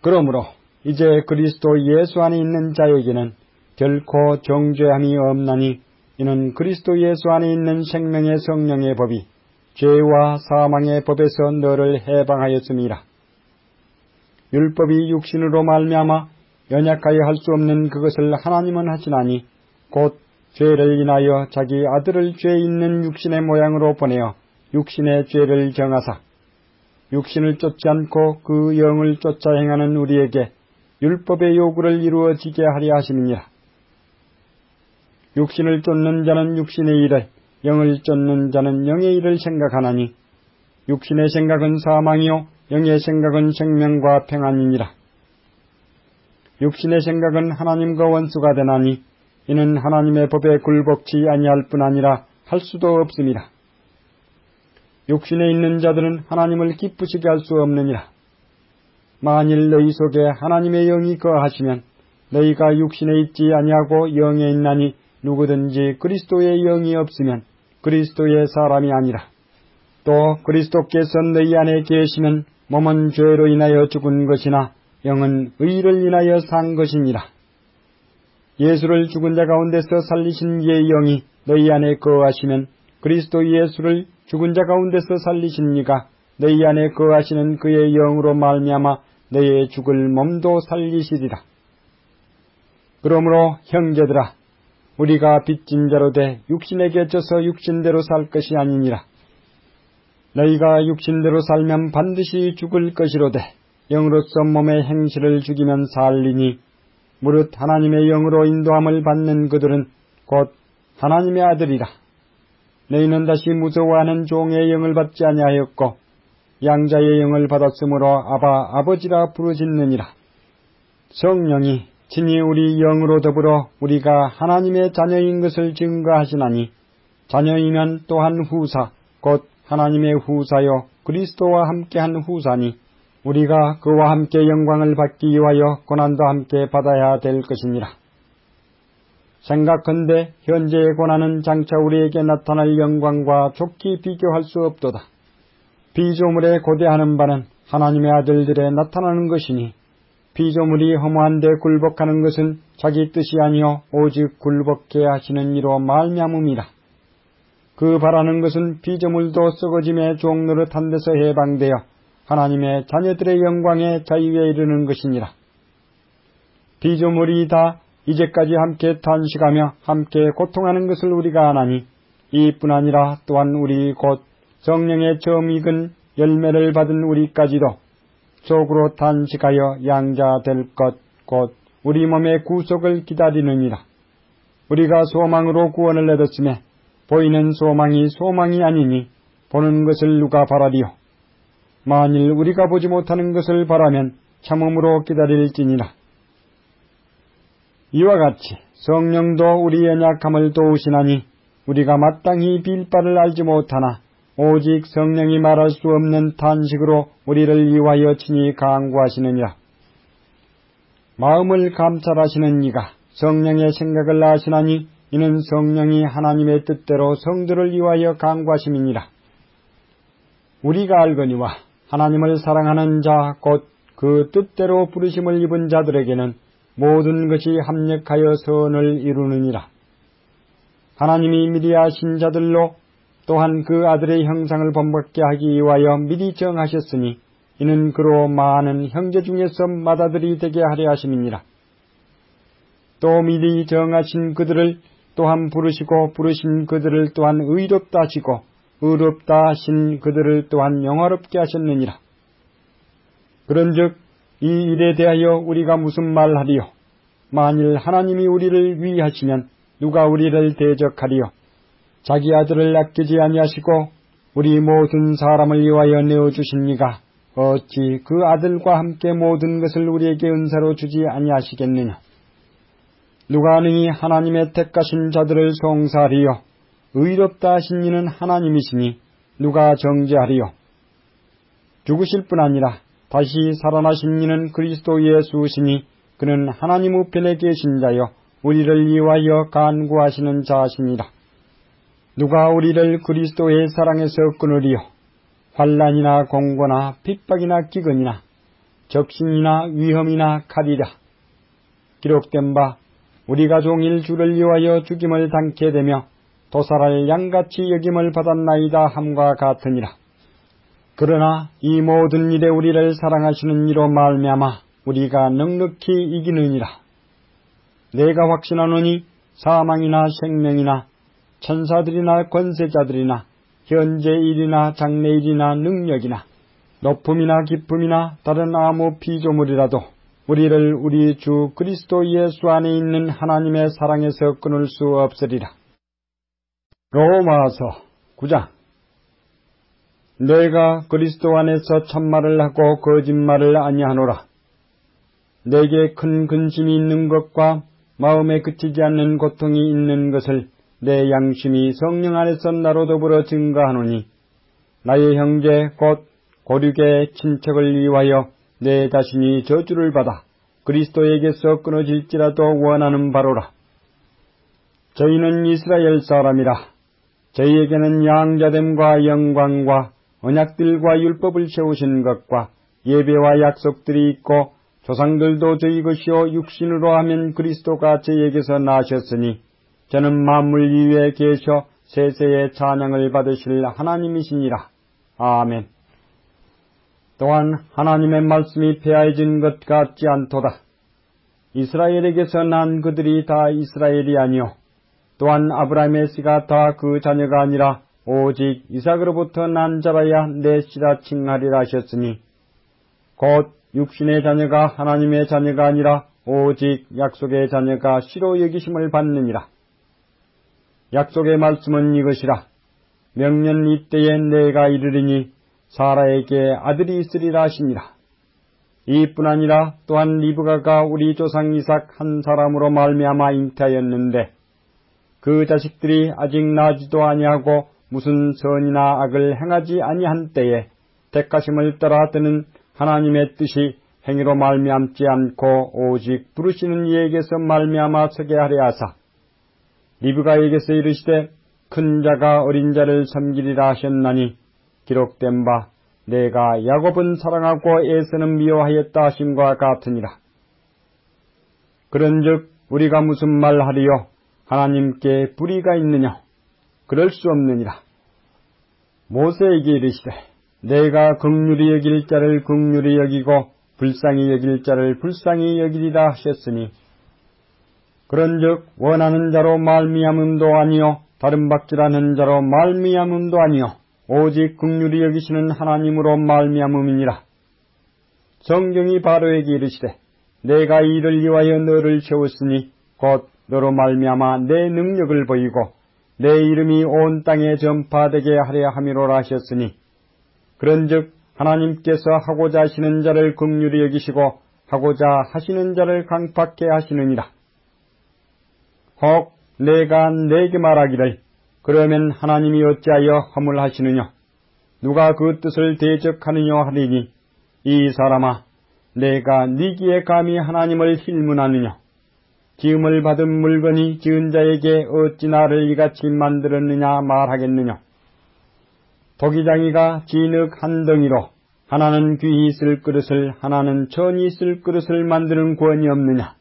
그러므로 이제 그리스도 예수 안에 있는 자에게는 결코 정죄함이 없나니 이는 그리스도 예수 안에 있는 생명의 성령의 법이 죄와 사망의 법에서 너를 해방하였음이라. 율법이 육신으로 말미암아 연약하여 할 수 없는 그것을 하나님은 하시나니 곧 죄를 인하여 자기 아들을 죄 있는 육신의 모양으로 보내어 육신의 죄를 정하사 육신을 쫓지 않고 그 영을 쫓아 행하는 우리에게 율법의 요구를 이루어지게 하려 하심이니라. 육신을 쫓는 자는 육신의 일을, 영을 쫓는 자는 영의 일을 생각하나니 육신의 생각은 사망이요 영의 생각은 생명과 평안이니라. 육신의 생각은 하나님과 원수가 되나니 이는 하나님의 법에 굴복치 아니할 뿐 아니라 할 수도 없음이라. 육신에 있는 자들은 하나님을 기쁘시게 할 수 없느니라. 만일 너희 속에 하나님의 영이 거하시면 너희가 육신에 있지 아니하고 영에 있나니 누구든지 그리스도의 영이 없으면 그리스도의 사람이 아니라. 또 그리스도께서 너희 안에 계시면 몸은 죄로 인하여 죽은 것이나 영은 의를 인하여 산 것이니라. 예수를 죽은 자 가운데서 살리신 이의 영이 너희 안에 거하시면 그리스도 예수를 죽은 자 가운데서 살리신 이가 너희 안에 거하시는 그의 영으로 말미암아 너희의 죽을 몸도 살리시리라. 그러므로 형제들아, 우리가 빚진 자로 돼 육신에게 져서 육신대로 살 것이 아니니라. 너희가 육신대로 살면 반드시 죽을 것이로되 영으로서 몸의 행실을 죽이면 살리니 무릇 하나님의 영으로 인도함을 받는 그들은 곧 하나님의 아들이라. 너희는 다시 무서워하는 종의 영을 받지 아니하였고 양자의 영을 받았으므로 아바 아버지라 부르짖느니라. 성령이 친히 우리 영으로 더불어 우리가 하나님의 자녀인 것을 증거하시나니 자녀이면 또한 후사 곧 하나님의 후사요 그리스도와 함께한 후사니 우리가 그와 함께 영광을 받기 위하여 고난도 함께 받아야 될 것이니라. 생각컨대 현재의 고난은 장차 우리에게 나타날 영광과 좋게 비교할 수 없도다. 피조물에 고대하는 바는 하나님의 아들들에 나타나는 것이니 피조물이 허무한데 굴복하는 것은 자기 뜻이 아니요 오직 굴복해 하시는 이로 말미암음이라. 그 바라는 것은 피조물도 썩어짐의 종노릇한 데서 해방되어 하나님의 자녀들의 영광에 자유에 이르는 것이니라. 피조물이 다 이제까지 함께 탄식하며 함께 고통하는 것을 우리가 아나니 이뿐 아니라 또한 우리 곧 성령의 처음 익은 열매를 받은 우리까지도 속으로 탄식하여 양자될 것 곧 우리 몸의 구속을 기다리느니라. 우리가 소망으로 구원을 얻었으며 보이는 소망이 소망이 아니니 보는 것을 누가 바라리요. 만일 우리가 보지 못하는 것을 바라면 참음으로 기다릴지니라. 이와 같이 성령도 우리 연약함을 도우시나니 우리가 마땅히 빌 바를 알지 못하나 오직 성령이 말할 수 없는 탄식으로 우리를 위하여 친히 간구하시느니라. 마음을 감찰하시는 이가 성령의 생각을 아시나니 이는 성령이 하나님의 뜻대로 성도를 위하여 간구하심이니라. 우리가 알거니와 하나님을 사랑하는 자 곧 그 뜻대로 부르심을 입은 자들에게는 모든 것이 합력하여 선을 이루느니라. 하나님이 미리 아신 자들로 또한 그 아들의 형상을 본받게 하기 위하여 미리 정하셨으니 이는 그로 많은 형제 중에서 맏아들이 되게 하려 하심이니라. 또 미리 정하신 그들을 또한 부르시고 부르신 그들을 또한 의롭다 하시고 의롭다 하신 그들을 또한 영화롭게 하셨느니라. 그런즉 이 일에 대하여 우리가 무슨 말하리요? 만일 하나님이 우리를 위하시면 누가 우리를 대적하리요? 자기 아들을 아끼지 아니하시고 우리 모든 사람을 위하여 내어주십니까? 어찌 그 아들과 함께 모든 것을 우리에게 은사로 주지 아니하시겠느냐? 누가 능히 하나님의 택하신 자들을 송사하리요? 의롭다 하신 이는 하나님이시니 누가 정죄하리요? 죽으실 뿐 아니라 다시 살아나신 이는 그리스도 예수시니 그는 하나님 우편에 계신 자여 우리를 위하여 간구하시는 자시니라. 누가 우리를 그리스도의 사랑에서 끊으리요? 환난이나 공고나 핍박이나 기근이나 적신이나 위험이나 칼이라. 기록된 바 우리가 종일 주를 위하여 죽임을 당케 되며 도살할 양같이 여김을 받았나이다 함과 같으니라. 그러나 이 모든 일에 우리를 사랑하시는 이로 말미암아 우리가 넉넉히 이기느니라. 내가 확신하노니 사망이나 생명이나 천사들이나 권세자들이나 현재 일이나 장래 일이나 능력이나 높음이나 깊음이나 다른 아무 피조물이라도 우리를 우리 주 그리스도 예수 안에 있는 하나님의 사랑에서 끊을 수 없으리라. 로마서 9장. 내가 그리스도 안에서 참말을 하고 거짓말을 아니하노라. 내게 큰 근심이 있는 것과 마음에 그치지 않는 고통이 있는 것을 내 양심이 성령 안에서 나로 더불어 증거하노니 나의 형제 곧 고륙의 친척을 위하여 내 자신이 저주를 받아 그리스도에게서 끊어질지라도 원하는 바로라. 저희는 이스라엘 사람이라. 저희에게는 양자됨과 영광과 언약들과 율법을 세우신 것과 예배와 약속들이 있고 조상들도 저희 것이요 육신으로 하면 그리스도가 저희에게서 나셨으니 저는 만물 위에 계셔 세세의 찬양을 받으실 하나님이시니라. 아멘. 또한 하나님의 말씀이 폐하해진 것 같지 않도다. 이스라엘에게서 난 그들이 다 이스라엘이 아니요 또한 아브라함의 씨가 다 그 자녀가 아니라 오직 이삭으로부터 난 자라야 내 씨라 칭하리라 하셨으니 곧 육신의 자녀가 하나님의 자녀가 아니라 오직 약속의 자녀가 씨로 여기심을 받느니라. 약속의 말씀은 이것이라. 명년 이때에 내가 이르리니 사라에게 아들이 있으리라 하시니라. 이뿐 아니라 또한 리브가가 우리 조상 이삭 한 사람으로 말미암아 잉태하였는데 그 자식들이 아직 나지도 아니하고 무슨 선이나 악을 행하지 아니한 때에 택하심을 따라 드는 하나님의 뜻이 행위로 말미암지 않고 오직 부르시는 이에게서 말미암아 서게 하려 하사 리브가에게서 이르시되 큰 자가 어린 자를 섬기리라 하셨나니 기록된 바 내가 야곱은 사랑하고 에서는 미워하였다 하심과 같으니라. 그런즉 우리가 무슨 말하리요? 하나님께 불의가 있느냐? 그럴 수 없느니라. 모세에게 이르시되 내가 긍휼히 여길 자를 긍휼히 여기고 불쌍히 여길 자를 불쌍히 여기리라 하셨으니 그런즉 원하는 자로 말미암음도 아니요 다른 박질하는 자로 말미암음도 아니요 오직 긍휼히 여기시는 하나님으로 말미암음이니라. 성경이 바로에게 이르시되 내가 이를 위하여 너를 세웠으니 곧 너로 말미암아 내 능력을 보이고 내 이름이 온 땅에 전파되게 하려 함이로라 하셨으니 그런즉 하나님께서 하고자 하시는 자를 긍휼히 여기시고 하고자 하시는 자를 강팍해 하시느니라. 혹 내가 내게 말하기를 그러면 하나님이 어찌하여 허물하시느냐 누가 그 뜻을 대적하느냐 하리니 이 사람아 내가 네 귀에 감히 하나님을 힐문하느냐 지음을 받은 물건이 지은 자에게 어찌 나를 이같이 만들었느냐 말하겠느냐 도기장이가 진흙 한 덩이로 하나는 귀히 쓸 그릇을 하나는 천히 쓸 그릇을 만드는 권이 없느냐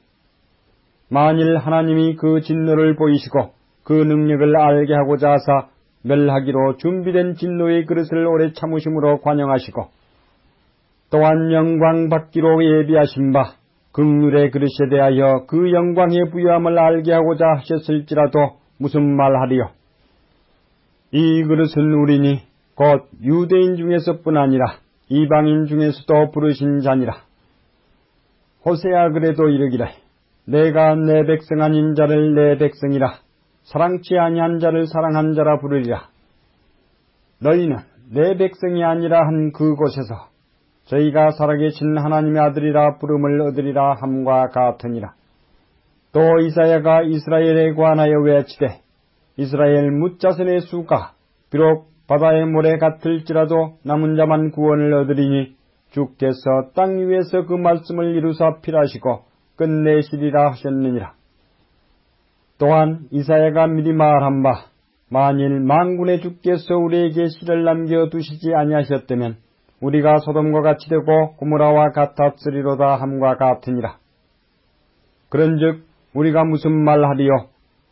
만일 하나님이 그 진노를 보이시고 그 능력을 알게 하고자 하사 멸하기로 준비된 진노의 그릇을 오래 참으심으로 관영하시고 또한 영광 받기로 예비하신 바 긍휼의 그릇에 대하여 그 영광의 부유함을 알게 하고자 하셨을지라도 무슨 말하리요. 이 그릇은 우리니 곧 유대인 중에서뿐 아니라 이방인 중에서도 부르신 자니라. 호세아 그래도 이르기를 내가 내 백성 아닌 자를 내 백성이라 사랑치 아니한 자를 사랑한 자라 부르리라. 너희는 내 백성이 아니라 한 그곳에서 저희가 살아계신 하나님의 아들이라 부름을 얻으리라 함과 같으니라. 또 이사야가 이스라엘에 관하여 외치되 이스라엘 뭇자선의 수가 비록 바다의 모래 같을지라도 남은 자만 구원을 얻으리니 주께서 땅 위에서 그 말씀을 이루사 필하시고 끝내시리라 하셨느니라. 또한 이사야가 미리 말한 바 만일 만군의 주께서 우리에게 씨를 남겨두시지 아니하셨다면 우리가 소돔과 같이 되고 고모라와 같았으리로다 함과 같으니라. 그런즉 우리가 무슨 말하리요?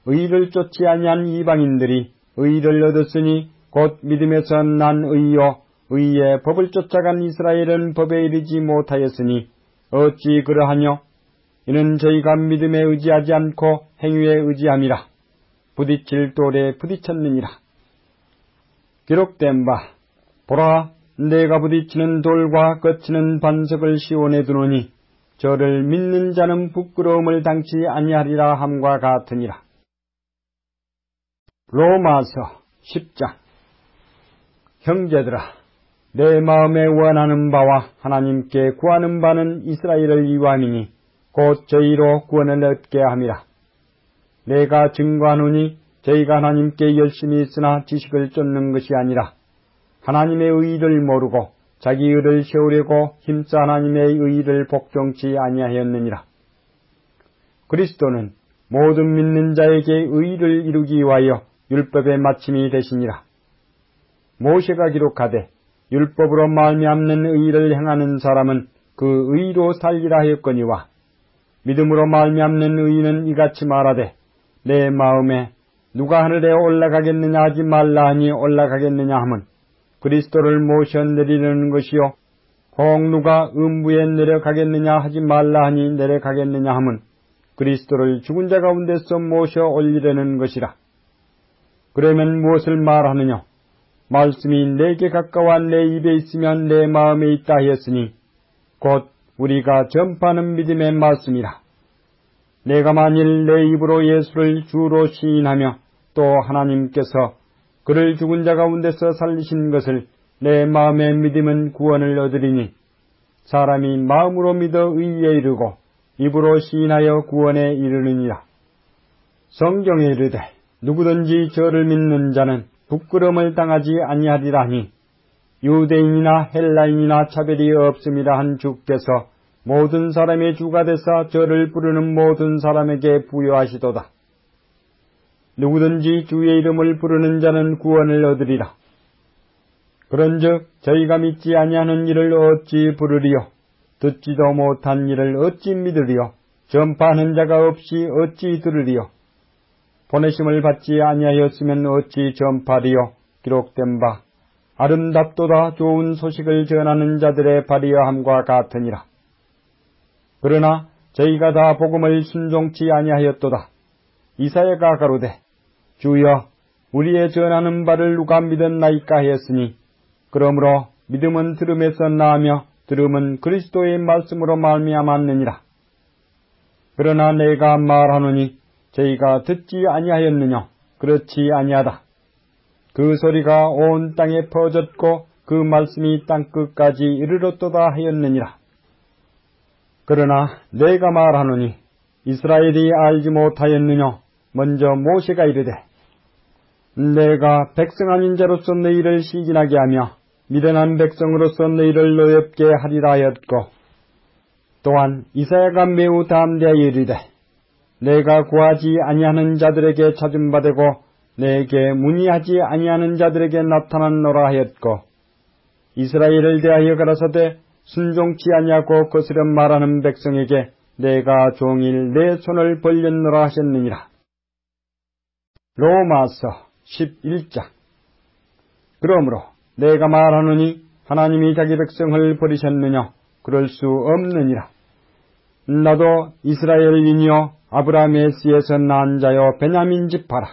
의를 쫓지 아니한 이방인들이 의를 얻었으니 곧 믿음에서 난 의요 의의 법을 쫓아간 이스라엘은 법에 이르지 못하였으니 어찌 그러하뇨? 이는 저희가 믿음에 의지하지 않고 행위에 의지함이라. 부딪힐 돌에 부딪혔느니라. 기록된 바 보라 내가 부딪히는 돌과 거치는 반석을 시온에 두노니 저를 믿는 자는 부끄러움을 당치 아니하리라 함과 같으니라. 로마서 10장. 형제들아 내 마음에 원하는 바와 하나님께 구하는 바는 이스라엘을 위함이니 곧 저희로 구원을 얻게 함이라. 내가 증거하노니 저희가 하나님께 열심히 있으나 지식을 쫓는 것이 아니라 하나님의 의의를 모르고 자기 의를 세우려고 힘써 하나님의 의의를 복종치 아니하였느니라. 그리스도는 모든 믿는 자에게 의의를 이루기 위하여 율법의 마침이 되시니라. 모세가 기록하되 율법으로 말미암는 의를 행하는 사람은 그 의로 살리라 하였거니와 믿음으로 말미암는 의는 이같이 말하되 내 마음에 누가 하늘에 올라가겠느냐 하지 말라 하니 올라가겠느냐 하면 그리스도를 모셔 내리려는 것이요 혹 누가 음부에 내려가겠느냐 하지 말라 하니 내려가겠느냐 하면 그리스도를 죽은 자 가운데서 모셔 올리려는 것이라. 그러면 무엇을 말하느냐? 말씀이 내게 가까워 내 입에 있으면 내 마음에 있다 하였으니 곧 우리가 전파하는 믿음의 말씀이라. 내가 만일 내 입으로 예수를 주로 시인하며 또 하나님께서 그를 죽은 자 가운데서 살리신 것을 내 마음에 믿으면 구원을 얻으리니 사람이 마음으로 믿어 의에 이르고 입으로 시인하여 구원에 이르느니라. 성경에 이르되 누구든지 저를 믿는 자는 부끄러움을 당하지 아니하리라 하니 유대인이나 헬라인이나 차별이 없음이라 한 주께서 모든 사람의 주가 되사 저를 부르는 모든 사람에게 부여하시도다. 누구든지 주의 이름을 부르는 자는 구원을 얻으리라. 그런즉 저희가 믿지 아니하는 일을 어찌 부르리요? 듣지도 못한 일을 어찌 믿으리요? 전파하는 자가 없이 어찌 들으리요? 보내심을 받지 아니하였으면 어찌 전파리요? 기록된 바 아름답도다 좋은 소식을 전하는 자들의 발이여함과 같으니라. 그러나 저희가 다 복음을 순종치 아니하였도다. 이사야가 가로되 주여 우리의 전하는 바를 누가 믿었나이까 하였으니 그러므로 믿음은 들음에서 나으며 들음은 그리스도의 말씀으로 말미암았느니라. 그러나 내가 말하노니 저희가 듣지 아니하였느냐? 그렇지 아니하다. 그 소리가 온 땅에 퍼졌고 그 말씀이 땅끝까지 이르렀도다 하였느니라. 그러나 내가 말하노니 이스라엘이 알지 못하였느냐? 먼저 모세가 이르되 내가 백성 아닌 자로서 너희를 시gin하게 하며 미련한 백성으로서 너희를 노엽게 하리라 하였고 또한 이사야가 매우 담대하여 이르되 내가 구하지 아니하는 자들에게 찾음받고 내게 문의하지 아니하는 자들에게 나타났노라 하였고 이스라엘을 대하여 가라사대 순종치 아니하고 거스려 말하는 백성에게 내가 종일 내 손을 벌렸노라 하셨느니라. 로마서 11장. 그러므로 내가 말하노니 하나님이 자기 백성을 버리셨느냐? 그럴 수 없느니라. 나도 이스라엘인이요 아브라함의 씨에서 난 자요 베냐민 지파라.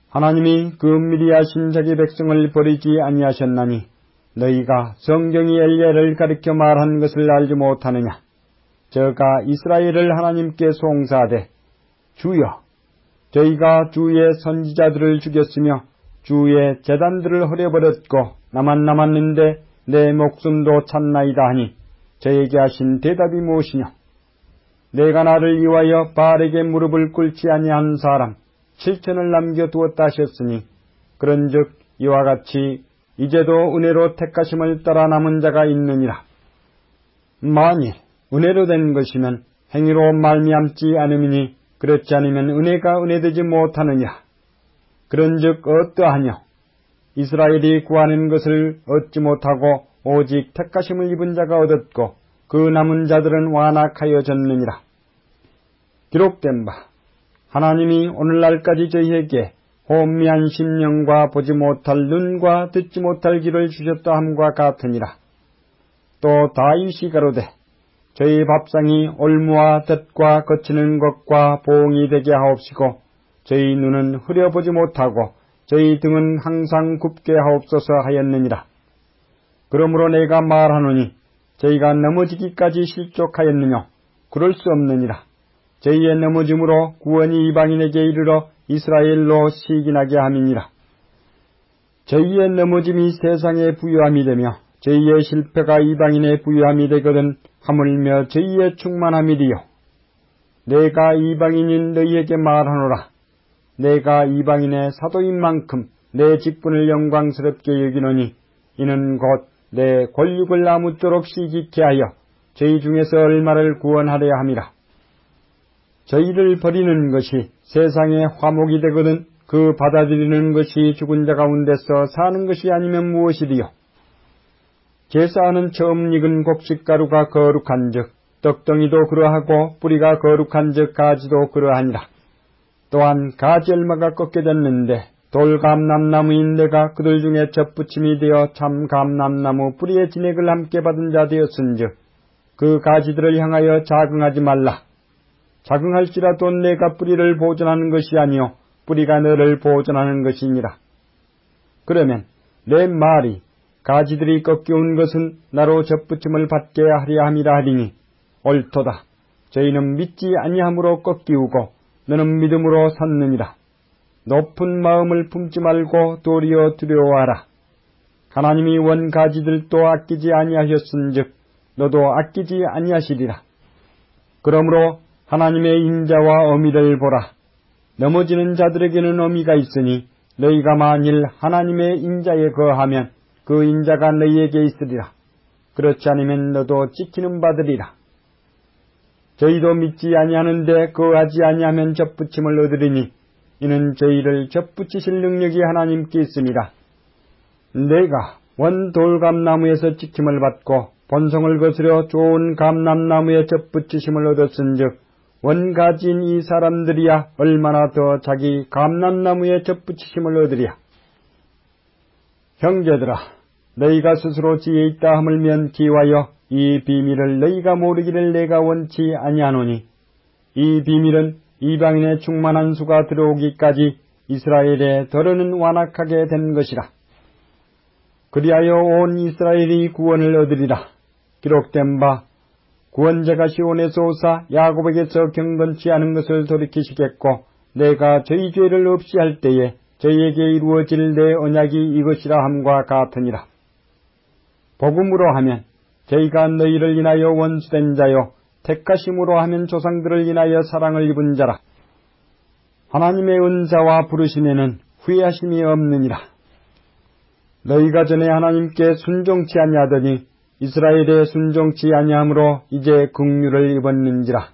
하나님이 그 미리 하신 자기 백성을 버리지 아니하셨나니 너희가 성경이 엘리야를 가리켜 말한 것을 알지 못하느냐? 저가 이스라엘을 하나님께 송사하되 주여 저희가 주의 선지자들을 죽였으며 주의 제단들을 허려버렸고 나만 남았는데 내 목숨도 찾나이다 하니 저에게 하신 대답이 무엇이냐? 내가 나를 위하여 바알에게 무릎을 꿇지 아니한 사람 7천을 남겨두었다 하셨으니 그런즉 이와 같이 이제도 은혜로 택하심을 따라 남은 자가 있느니라. 만일 은혜로 된 것이면 행위로 말미암지 않음이니 그렇지 않으면 은혜가 은혜되지 못하느니라. 그런즉 어떠하뇨? 이스라엘이 구하는 것을 얻지 못하고 오직 택하심을 입은 자가 얻었고 그 남은 자들은 완악하여졌느니라. 기록된 바 하나님이 오늘날까지 저희에게 혼미한 심령과 보지 못할 눈과 듣지 못할 귀를 주셨다 함과 같으니라. 또 다윗이 가로되 저희 밥상이 올무와 덫과 거치는 것과 보응이 되게 하옵시고 저희 눈은 흐려보지 못하고 저희 등은 항상 굽게 하옵소서 하였느니라. 그러므로 내가 말하노니 저희가 넘어지기까지 실족하였느냐? 그럴 수 없느니라. 저희의 넘어짐으로 구원이 이방인에게 이르러 이스라엘로 시gin하게 함이니라. 저희의 넘어짐이 세상의 부유함이 되며 저희의 실패가 이방인의 부유함이 되거든 하물며 저희의 충만함이리요. 내가 이방인인 너희에게 말하노라. 내가 이방인의 사도인 만큼 내 직분을 영광스럽게 여기노니 이는 곧 내 권력을 아무쪼록 시기케 하여 저희 중에서 얼마를 구원하려 함이라. 저희를 버리는 것이 세상의 화목이 되거든 그 받아들이는 것이 죽은 자 가운데서 사는 것이 아니면 무엇이리요? 제사하는 처음 익은 곡식가루가 거룩한즉 떡덩이도 그러하고 뿌리가 거룩한즉 가지도 그러하니라. 또한 가지 얼마가 꺾여졌는데 돌감람나무인 내가 그들 중에 접붙임이 되어 참 감람나무 뿌리의 진액을 함께 받은 자 되었은즉 그 가지들을 향하여 자긍하지 말라. 자긍할지라도 내가 뿌리를 보존하는 것이 아니요 뿌리가 너를 보존하는 것이니라. 그러면 내 말이 가지들이 꺾여온 것은 나로 접붙임을 받게 하려 함이라 하리니 옳도다. 저희는 믿지 아니함으로 꺾이우고 너는 믿음으로 섰느니라. 높은 마음을 품지 말고 도리어 두려워하라. 하나님이 원 가지들도 아끼지 아니하셨은즉 너도 아끼지 아니하시리라. 그러므로 하나님의 인자와 어미를 보라. 넘어지는 자들에게는 어미가 있으니 너희가 만일 하나님의 인자에 거하면 그 인자가 너희에게 있으리라. 그렇지 않으면 너도 찍히는 바들이라. 저희도 믿지 아니하는데 거하지 아니하면 접붙임을 얻으리니 이는 저희를 접붙이실 능력이 하나님께 있습니다. 내가 원 돌감나무에서 찍힘을 받고 본성을 거스려 좋은 감람나무에 접붙이심을 얻었은즉 원가지인 이 사람들이야 얼마나 더 자기 감람나무에 접붙이심을 얻으랴. 형제들아, 너희가 스스로 지혜 있다 하물면 기와여 이 비밀을 너희가 모르기를 내가 원치 아니하노니 이 비밀은 이방인의 충만한 수가 들어오기까지 이스라엘의 더러는 완악하게 된 것이라. 그리하여 온 이스라엘이 구원을 얻으리라. 기록된 바 구원자가 시온에서 오사 야곱에게서 경건치 않은 것을 돌이키시겠고 내가 저희 죄를 없이 할 때에 저희에게 이루어질 내 언약이 이것이라 함과 같으니라. 복음으로 하면 저희가 너희를 인하여 원수된 자요 택하심으로 하면 조상들을 인하여 사랑을 입은 자라. 하나님의 은사와 부르심에는 후회하심이 없느니라. 너희가 전에 하나님께 순종치 아니하더니 이스라엘에 순종치 아니하므로 이제 긍휼을 입었는지라.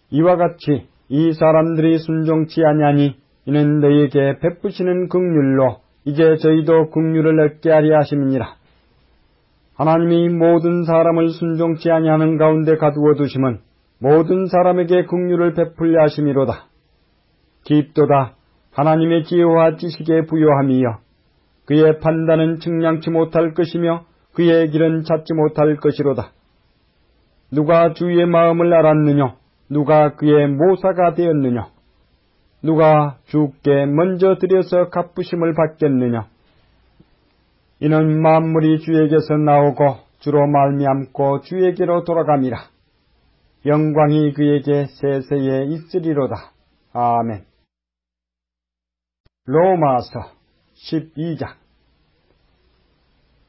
이와 같이 이 사람들이 순종치 아니하니 이는 너희에게 베푸시는 긍휼로 이제 저희도 긍휼을 얻게 하려 하심이니라. 하나님이 모든 사람을 순종치 아니하는 가운데 가두어 두심은 모든 사람에게 긍휼을 베풀려 하심이로다. 깊도다 하나님의 지혜와 지식에 부요함이여 그의 판단은 측량치 못할 것이며 그의 길은 찾지 못할 것이로다. 누가 주의 마음을 알았느냐? 누가 그의 모사가 되었느냐? 누가 주께 먼저 들여서 갚으심을 받겠느냐? 이는 만물이 주에게서 나오고 주로 말미암고 주에게로 돌아감이라. 영광이 그에게 세세에 있으리로다. 아멘. 로마서 12장.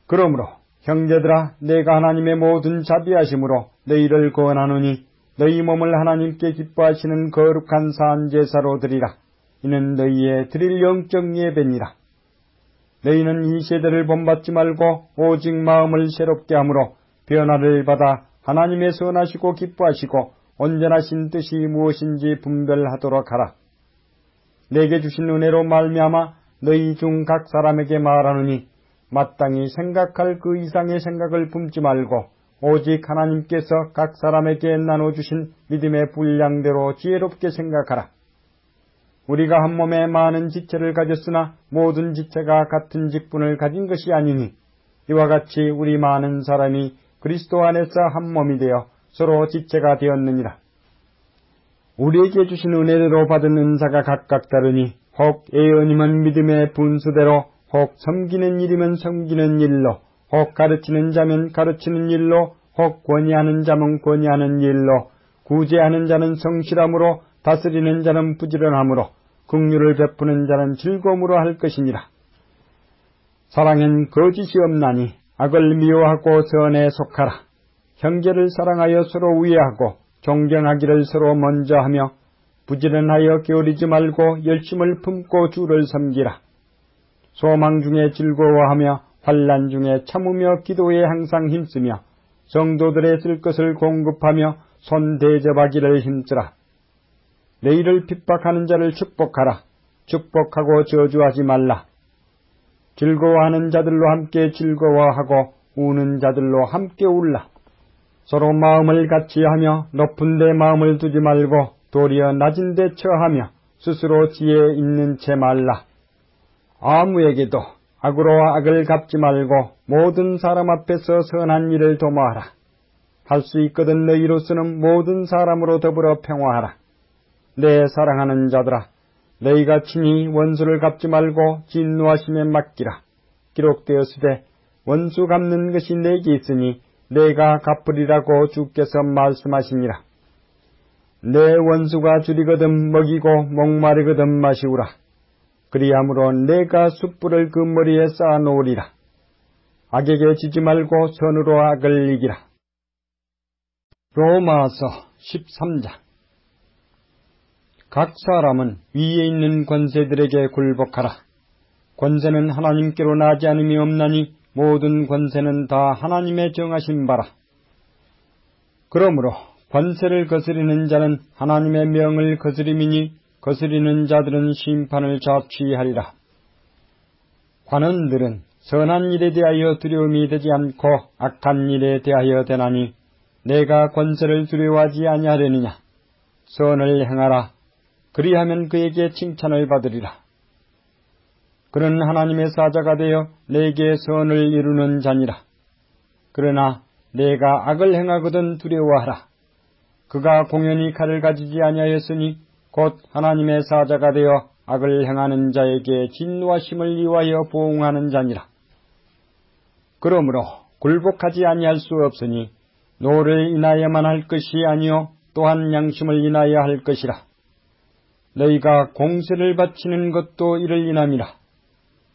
그러므로 형제들아 내가 하나님의 모든 자비하심으로 너희를 권하노니 너희 몸을 하나님께 기뻐하시는 거룩한 산제사로 드리라. 이는 너희의 드릴 영적 예배니라. 너희는 이 세대를 본받지 말고 오직 마음을 새롭게 함으로 변화를 받아 하나님의 선하시고 기뻐하시고 온전하신 뜻이 무엇인지 분별하도록 하라. 내게 주신 은혜로 말미암아 너희 중 각 사람에게 말하노니 마땅히 생각할 그 이상의 생각을 품지 말고 오직 하나님께서 각 사람에게 나눠주신 믿음의 분량대로 지혜롭게 생각하라. 우리가 한 몸에 많은 지체를 가졌으나 모든 지체가 같은 직분을 가진 것이 아니니 이와 같이 우리 많은 사람이 그리스도 안에서 한 몸이 되어 서로 지체가 되었느니라. 우리에게 주신 은혜대로 받은 은사가 각각 다르니 혹 예언이면 믿음의 분수대로 혹 섬기는 일이면 섬기는 일로 혹 가르치는 자면 가르치는 일로 혹 권위하는 자면 권위하는 일로 구제하는 자는 성실함으로 다스리는 자는 부지런함으로 긍휼을 베푸는 자는 즐거움으로 할 것이니라. 사랑엔 거짓이 없나니 악을 미워하고 선에 속하라. 형제를 사랑하여 서로 우애하고 존경하기를 서로 먼저 하며 부지런하여 게으르지 말고 열심을 품고 주를 섬기라. 소망 중에 즐거워하며 환난 중에 참으며 기도에 항상 힘쓰며 성도들의 쓸 것을 공급하며 손 대접하기를 힘쓰라. 너희를 핍박하는 자를 축복하라. 축복하고 저주하지 말라. 즐거워하는 자들로 함께 즐거워하고 우는 자들로 함께 울라. 서로 마음을 같이 하며 높은 데 마음을 두지 말고 도리어 낮은 데 처하며 스스로 지혜 있는 채 말라. 아무에게도 악으로 악을 갚지 말고 모든 사람 앞에서 선한 일을 도모하라. 할 수 있거든 너희로서는 모든 사람으로 더불어 평화하라. 내 사랑하는 자들아, 너희가 친히 원수를 갚지 말고 진노하심에 맡기라. 기록되었으되 원수 갚는 것이 내게 있으니 내가 갚으리라고 주께서 말씀하시니라. 내 원수가 줄이거든 먹이고 목마르거든 마시우라. 그리함으로 내가 숯불을 그 머리에 쌓아놓으리라. 악에게 지지 말고 선으로 악을 이기라. 로마서 13장. 각 사람은 위에 있는 권세들에게 굴복하라. 권세는 하나님께로 나지 않음이 없나니 모든 권세는 다 하나님의 정하신 바라. 그러므로 권세를 거스리는 자는 하나님의 명을 거스림이니 거스리는 자들은 심판을 자취하리라. 관원들은 선한 일에 대하여 두려움이 되지 않고 악한 일에 대하여 되나니 내가 권세를 두려워하지 아니하려느냐. 선을 행하라. 그리하면 그에게 칭찬을 받으리라. 그는 하나님의 사자가 되어 내게 선을 이루는 자니라. 그러나 내가 악을 행하거든 두려워하라. 그가 공연히 칼을 가지지 아니하였으니 곧 하나님의 사자가 되어 악을 행하는 자에게 진노하심을 위하여 보응하는 자니라. 그러므로 굴복하지 아니할 수 없으니 노를 인하여만 할 것이 아니요 또한 양심을 인하여 할 것이라. 너희가 공세를 바치는 것도 이를 인함이라.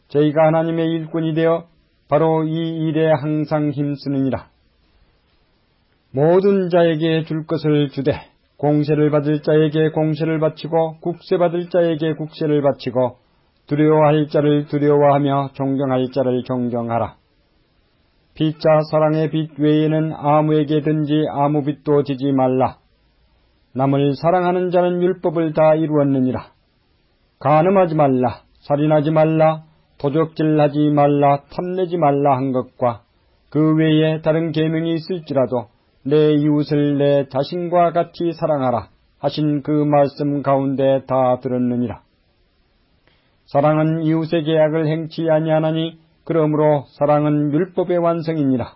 저희가 하나님의 일꾼이 되어 바로 이 일에 항상 힘쓰느니라. 모든 자에게 줄 것을 주되 공세를 받을 자에게 공세를 바치고 국세받을 자에게 국세를 바치고 두려워할 자를 두려워하며 존경할 자를 존경하라. 피차 사랑의 빛 외에는 아무에게든지 아무 빛도 지지 말라. 남을 사랑하는 자는 율법을 다 이루었느니라. 간음하지 말라, 살인하지 말라, 도적질하지 말라, 탐내지 말라 한 것과 그 외에 다른 계명이 있을지라도 내 이웃을 내 자신과 같이 사랑하라 하신 그 말씀 가운데 다 들었느니라. 사랑은 이웃에게 악을 행치 아니하나니 그러므로 사랑은 율법의 완성이니라.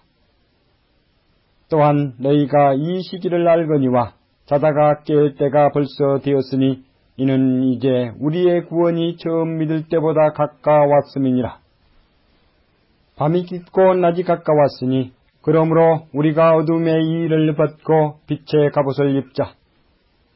또한 너희가 이 시기를 알거니와 자다가 깰 때가 벌써 되었으니 이는 이제 우리의 구원이 처음 믿을 때보다 가까웠음이니라. 밤이 깊고 낮이 가까웠으니 그러므로 우리가 어둠의 이의를 벗고 빛의 갑옷을 입자.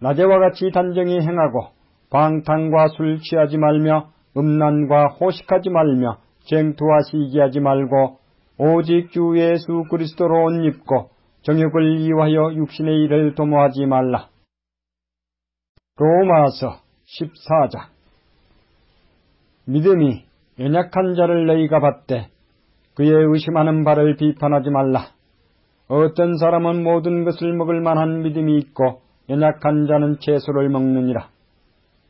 낮에와 같이 단정히 행하고 방탕과 술 취하지 말며 음란과 호식하지 말며 쟁투와 시기하지 말고 오직 주 예수 그리스도로 옷 입고 정욕을 이유하여 육신의 일을 도모하지 말라. 로마서 14장. 믿음이 연약한 자를 너희가 받되 그의 의심하는 바를 비판하지 말라. 어떤 사람은 모든 것을 먹을 만한 믿음이 있고 연약한 자는 채소를 먹느니라.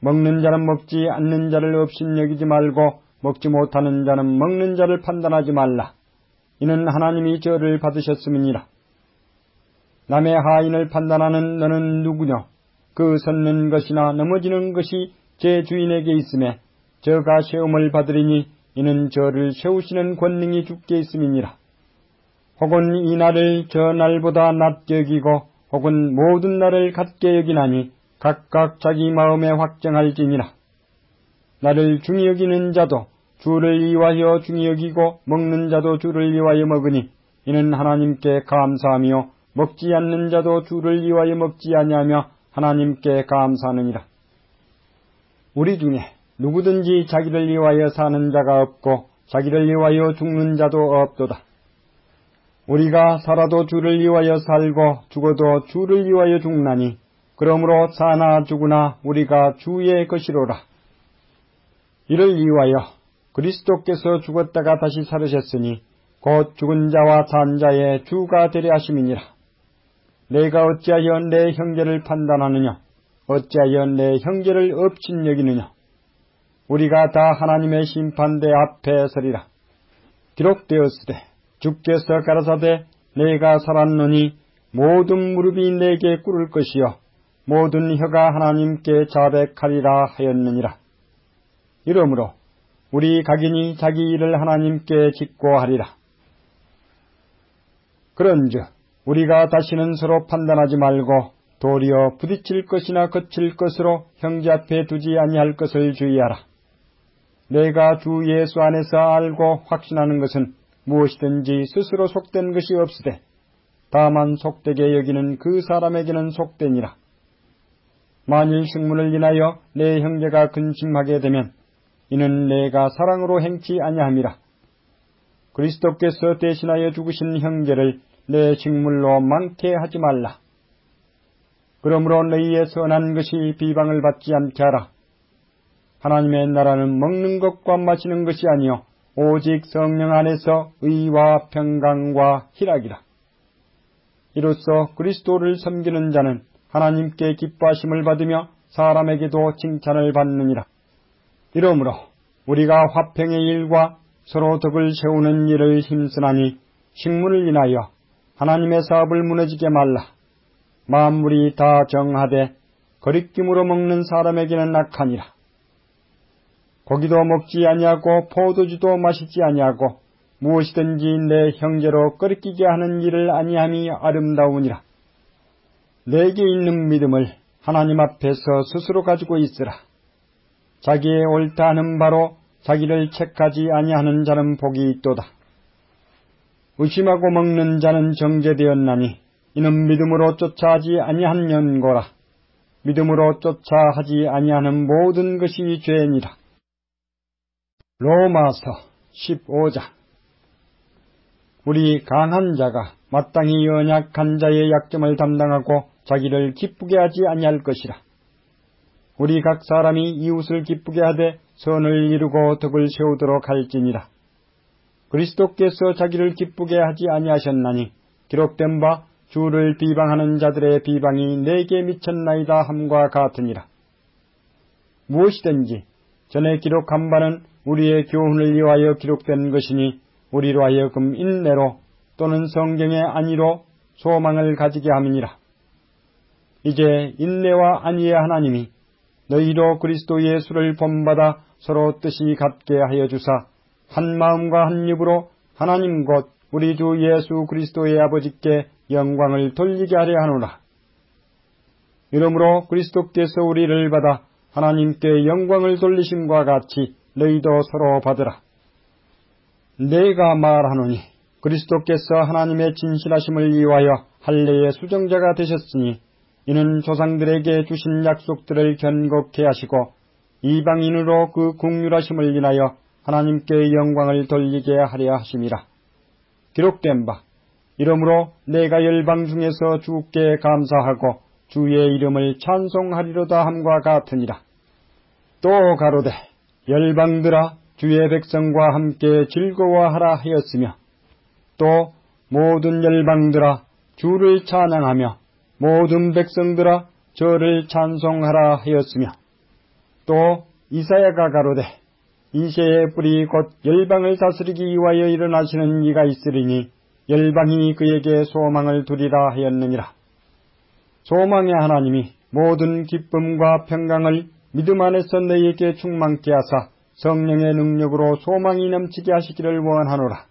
먹는 자는 먹지 않는 자를 업신여기지 말고 먹지 못하는 자는 먹는 자를 판단하지 말라. 이는 하나님이 저를 받으셨음이니라. 남의 하인을 판단하는 너는 누구냐? 그 섰는 것이나 넘어지는 것이 제 주인에게 있음에 저가 시험을 받으리니 이는 저를 세우시는 권능이 주께 있음이니라. 혹은 이 날을 저 날보다 낮게 여기고 혹은 모든 날을 같게 여기나니 각각 자기 마음에 확정할지니라. 나를 중히 여기는 자도 주를 위하여 중히 여기고 먹는 자도 주를 위하여 먹으니 이는 하나님께 감사하며 먹지 않는 자도 주를 위하여 먹지 아니하며 하나님께 감사하느니라. 우리 중에 누구든지 자기를 위하여 사는 자가 없고 자기를 위하여 죽는 자도 없도다. 우리가 살아도 주를 위하여 살고 죽어도 주를 위하여 죽나니 그러므로 사나 죽으나 우리가 주의 것이로라. 이를 위하여 그리스도께서 죽었다가 다시 살으셨으니 곧 죽은 자와 산 자의 주가 되려 하심이니라. 내가 어찌하여 내 형제를 판단하느냐? 어찌하여 내 형제를 업신여기느냐? 우리가 다 하나님의 심판대 앞에 서리라. 기록되었으되 주께서 가라사대 내가 살았노니 모든 무릎이 내게 꿇을 것이요 모든 혀가 하나님께 자백하리라 하였느니라. 이러므로 우리 각인이 자기 일을 하나님께 짓고 하리라. 그런즉 우리가 다시는 서로 판단하지 말고 도리어 부딪힐 것이나 거칠 것으로 형제 앞에 두지 아니할 것을 주의하라. 내가 주 예수 안에서 알고 확신하는 것은 무엇이든지 스스로 속된 것이 없으되 다만 속되게 여기는 그 사람에게는 속되니라. 만일 식문을 인하여 내 형제가 근심하게 되면 이는 내가 사랑으로 행치 아니함이라. 그리스도께서 대신하여 죽으신 형제를 내 식물로 많게 하지 말라. 그러므로 너희의 선한 것이 비방을 받지 않게 하라. 하나님의 나라는 먹는 것과 마시는 것이 아니요 오직 성령 안에서 의와 평강과 희락이라. 이로써 그리스도를 섬기는 자는 하나님께 기뻐하심을 받으며 사람에게도 칭찬을 받느니라. 이러므로 우리가 화평의 일과 서로 덕을 세우는 일을 힘쓰나니 식문을 인하여 하나님의 사업을 무너지게 말라. 만물이 다 정하되 거리낌으로 먹는 사람에게는 악하니라. 고기도 먹지 아니하고 포도주도 마시지 아니하고 무엇이든지 내 형제로 끓이게 하는 일을 아니함이 아름다우니라. 내게 있는 믿음을 하나님 앞에서 스스로 가지고 있으라. 자기의 옳다 하는 바로 자기를 책하지 아니하는 자는 복이 있도다. 의심하고 먹는 자는 정죄되었나니 이는 믿음으로 쫓아하지 아니한 연고라. 믿음으로 쫓아하지 아니하는 모든 것이 죄니라. 로마서 15장. 우리 강한 자가 마땅히 연약한 자의 약점을 담당하고 자기를 기쁘게 하지 아니할 것이라. 우리 각 사람이 이웃을 기쁘게 하되 선을 이루고 덕을 세우도록 할지니라. 그리스도께서 자기를 기쁘게 하지 아니하셨나니 기록된 바 주를 비방하는 자들의 비방이 내게 미쳤나이다 함과 같으니라. 무엇이든지 전에 기록한 바는 우리의 교훈을 위하여 기록된 것이니 우리로 하여금 인내로 또는 성경의 안위로 소망을 가지게 함이니라. 이제 인내와 안위의 하나님이 너희로 그리스도 예수를 본받아 서로 뜻이 같게 하여 주사 한 마음과 한 입으로 하나님 곧 우리 주 예수 그리스도의 아버지께 영광을 돌리게 하려 하노라. 이러므로 그리스도께서 우리를 받아 하나님께 영광을 돌리심과 같이 너희도 서로 받으라. 내가 말하노니 그리스도께서 하나님의 진실하심을 위하여 할례의 수정자가 되셨으니 이는 조상들에게 주신 약속들을 견고케 하시고 이방인으로 그 긍휼하심을 인하여 하나님께 영광을 돌리게 하려 하심이라. 기록된 바 이러므로 내가 열방 중에서 주께 감사하고 주의 이름을 찬송하리로다 함과 같으니라. 또 가로되 열방들아 주의 백성과 함께 즐거워하라 하였으며 또 모든 열방들아 주를 찬양하며 모든 백성들아 저를 찬송하라 하였으며 또 이사야가 가로되 이새의 뿌리 곧 열방을 다스리기 위하여 일어나시는 이가 있으리니 열방이 그에게 소망을 두리라 하였느니라. 소망의 하나님이 모든 기쁨과 평강을 믿음 안에서 너희에게 충만케 하사 성령의 능력으로 소망이 넘치게 하시기를 원하노라.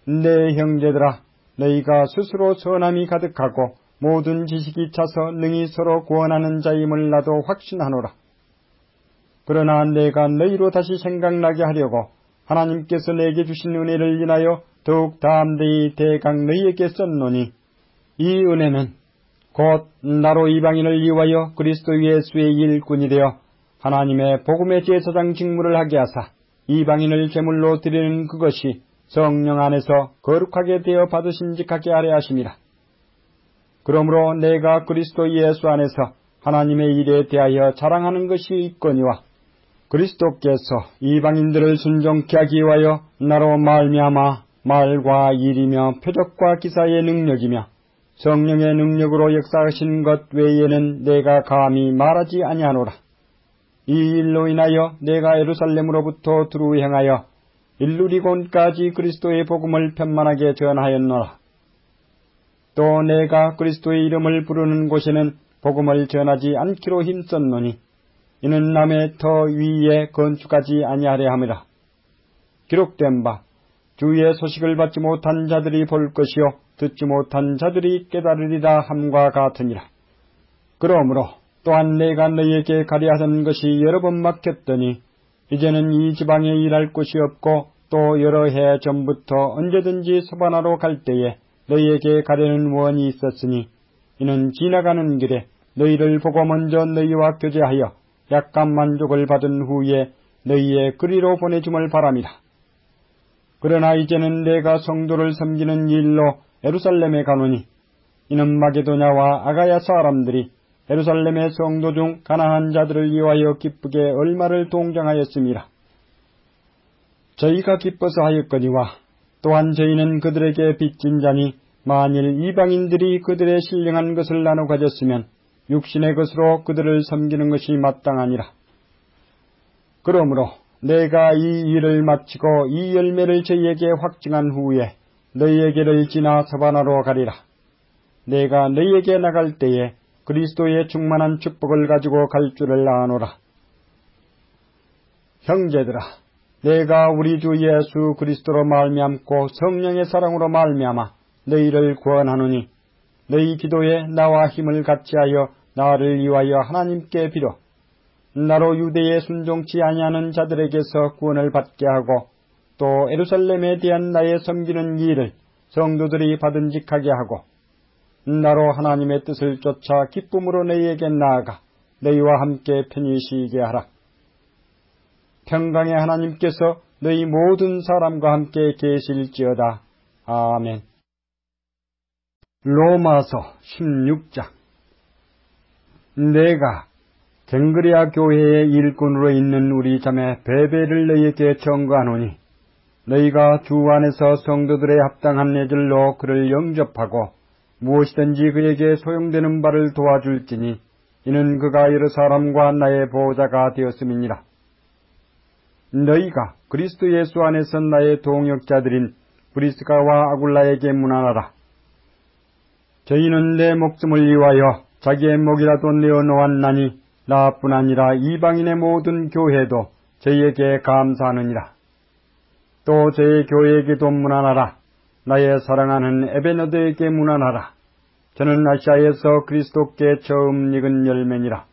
내 형제들아 너희가 스스로 선함이 가득하고 모든 지식이 차서 능히 서로 구원하는 자임을 나도 확신하노라. 그러나 내가 너희로 다시 생각나게 하려고 하나님께서 내게 주신 은혜를 인하여 더욱 담대히 대강 너희에게 썼노니 이 은혜는 곧 나로 이방인을 위하여 그리스도 예수의 일꾼이 되어 하나님의 복음의 제사장 직무를 하게 하사 이방인을 제물로 드리는 그것이 성령 안에서 거룩하게 되어 받으심직하게 하려 하심이라. 그러므로 내가 그리스도 예수 안에서 하나님의 일에 대하여 자랑하는 것이 있거니와 그리스도께서 이방인들을 순종케 하기 위하여 나로 말미암아 말과 일이며 표적과 기사의 능력이며 성령의 능력으로 역사하신 것 외에는 내가 감히 말하지 아니하노라. 이 일로 인하여 내가 예루살렘으로부터 두루 행하여 일루리곤까지 그리스도의 복음을 편만하게 전하였노라. 또 내가 그리스도의 이름을 부르는 곳에는 복음을 전하지 않기로 힘썼노니 이는 남의 터 위에 건축하지 아니하려 함이라. 기록된 바 주의 소식을 받지 못한 자들이 볼 것이요 듣지 못한 자들이 깨달으리라 함과 같으니라. 그러므로 또한 내가 너희에게 가려 하던 것이 여러 번 막혔더니 이제는 이 지방에 일할 곳이 없고 또 여러 해 전부터 언제든지 서바나로 갈 때에 너희에게 가려는 원이 있었으니 이는 지나가는 길에 너희를 보고 먼저 너희와 교제하여 약간 만족을 받은 후에 너희의 그리로 보내줌을 바람이라. 그러나 이제는 내가 성도를 섬기는 일로 예루살렘에 가노니 이는 마게도냐와 아가야 사람들이 예루살렘의 성도 중 가난한 자들을 위하여 기쁘게 얼마를 동정하였음이라. 저희가 기뻐서 하였거니와 또한 저희는 그들에게 빚진 자니 만일 이방인들이 그들의 신령한 것을 나눠 가졌으면 육신의 것으로 그들을 섬기는 것이 마땅하니라. 그러므로 내가 이 일을 마치고 이 열매를 저희에게 확증한 후에 너희에게를 지나 서바나로 가리라. 내가 너희에게 나갈 때에 그리스도의 충만한 축복을 가지고 갈 줄을 아노라. 형제들아, 내가 우리 주 예수 그리스도로 말미암고 성령의 사랑으로 말미암아 너희를 구원하노니 너희 기도에 나와 힘을 같이하여 나를 위하여 하나님께 빌어 나로 유대에 순종치 아니하는 자들에게서 구원을 받게 하고 또 예루살렘에 대한 나의 섬기는 일을 성도들이 받은직하게 하고 나로 하나님의 뜻을 쫓아 기쁨으로 너희에게 나아가 너희와 함께 편히 쉬게 하라. 평강의 하나님께서 너희 모든 사람과 함께 계실지어다. 아멘. 로마서 16장. 내가 갱그레아 교회의 일꾼으로 있는 우리 자매 베베를 너희에게 청구하노니 너희가 주 안에서 성도들의 합당한 예절로 그를 영접하고 무엇이든지 그에게 소용되는 바를 도와줄지니 이는 그가 여러 사람과 나의 보호자가 되었음이니라. 너희가 그리스도 예수 안에서 나의 동역자들인 브리스가와 아굴라에게 문안하라. 저희는 내 목숨을 위하여 자기의 목이라도 내어놓았나니 나뿐 아니라 이방인의 모든 교회도 저희에게 감사하느니라. 또 저희 교회에게도 문안하라. 나의 사랑하는 에베너드에게 문안하라. 저는 아시아에서 그리스도께 처음 익은 열매니라.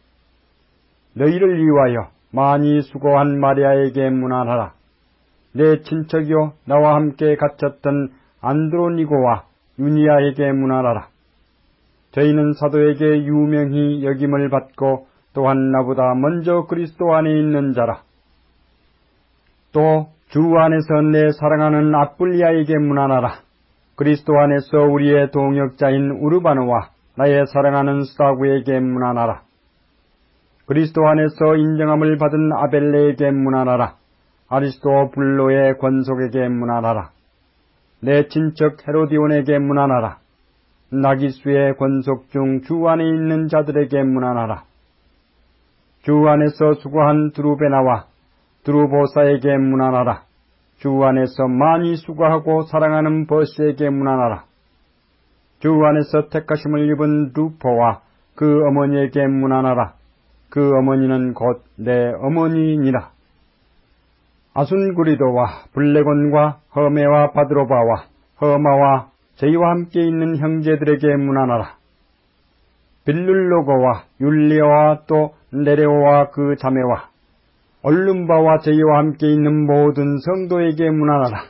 너희를 위하여 많이 수고한 마리아에게 문안하라. 내 친척이요 나와 함께 갇혔던 안드로니고와 유니아에게 문안하라. 저희는 사도에게 유명히 여김을 받고 또한 나보다 먼저 그리스도 안에 있는 자라. 또 주 안에서 내 사랑하는 아뿔리아에게 문안하라. 그리스도 안에서 우리의 동역자인 우르바노와 나의 사랑하는 스타구에게 문안하라. 그리스도 안에서 인정함을 받은 아벨레에게 문안하라. 아리스도 불로의 권속에게 문안하라. 내 친척 헤로디온에게 문안하라. 나기수의 권속 중 주 안에 있는 자들에게 문안하라. 주 안에서 수고한 드루베나와 드루보사에게 문안하라. 주 안에서 많이 수고하고 사랑하는 버스에게 문안하라. 주 안에서 택하심을 입은 루포와 그 어머니에게 문안하라. 그 어머니는 곧 내 어머니니라. 아순구리도와 블레곤과 허메와 바드로바와 허마와 저희와 함께 있는 형제들에게 문안하라. 빌룰로고와 율리아와 또 네레오와 그 자매와 얼룸바와 저희와 함께 있는 모든 성도에게 문안하라.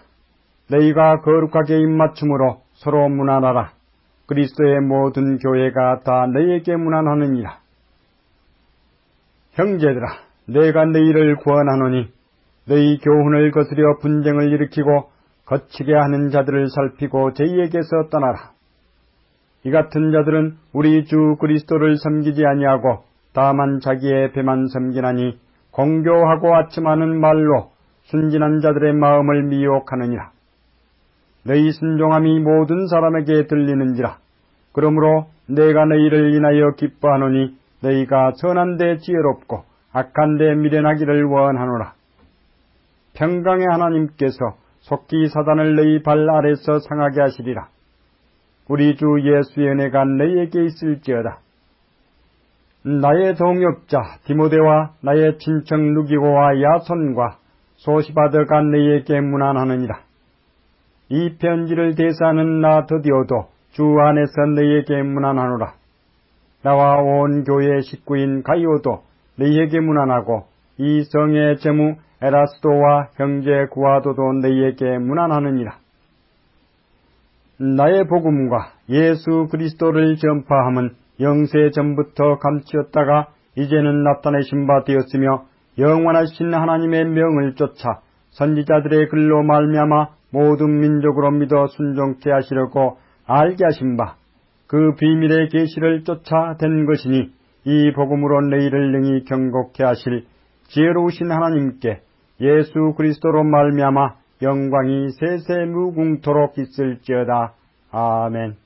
너희가 거룩하게 입맞춤으로 서로 문안하라. 그리스도의 모든 교회가 다 너희에게 문안하느니라. 형제들아, 내가 너희를 구원하노니 너희 교훈을 거스려 분쟁을 일으키고 거치게 하는 자들을 살피고 저희에게서 떠나라. 이 같은 자들은 우리 주 그리스도를 섬기지 아니하고 다만 자기의 배만 섬기나니 공교하고 아첨하는 말로 순진한 자들의 마음을 미혹하느니라. 너희 순종함이 모든 사람에게 들리는지라. 그러므로 내가 너희를 인하여 기뻐하노니 너희가 선한데 지혜롭고 악한 데 미련하기를 원하노라. 평강의 하나님께서 속히 사단을 너희 발 아래서 상하게 하시리라. 우리 주 예수의 은혜가 너희에게 있을지어다. 나의 동역자 디모데와 나의 친척 누기고와 야손과 소시바드가 너희에게 문안하느니라. 이 편지를 대사하는 나 드디어도 주 안에서 너희에게 문안하노라. 나와 온 교회 식구인 가이오도 너희에게 문안하고 이 성의 제무 에라스도와 형제 구아도도 너희에게 문안하느니라. 나의 복음과 예수 그리스도를 전파함은 영세 전부터 감추었다가 이제는 나타내신 바 되었으며 영원하신 하나님의 명을 쫓아 선지자들의 글로 말미암아 모든 민족으로 믿어 순종케 하시려고 알게 하신 바 그 비밀의 계시를 쫓아 된 것이니 이 복음으로 너희를 능히 경고케 하실 지혜로우신 하나님께 예수 그리스도로 말미암아 영광이 세세 무궁토록 있을지어다. 아멘.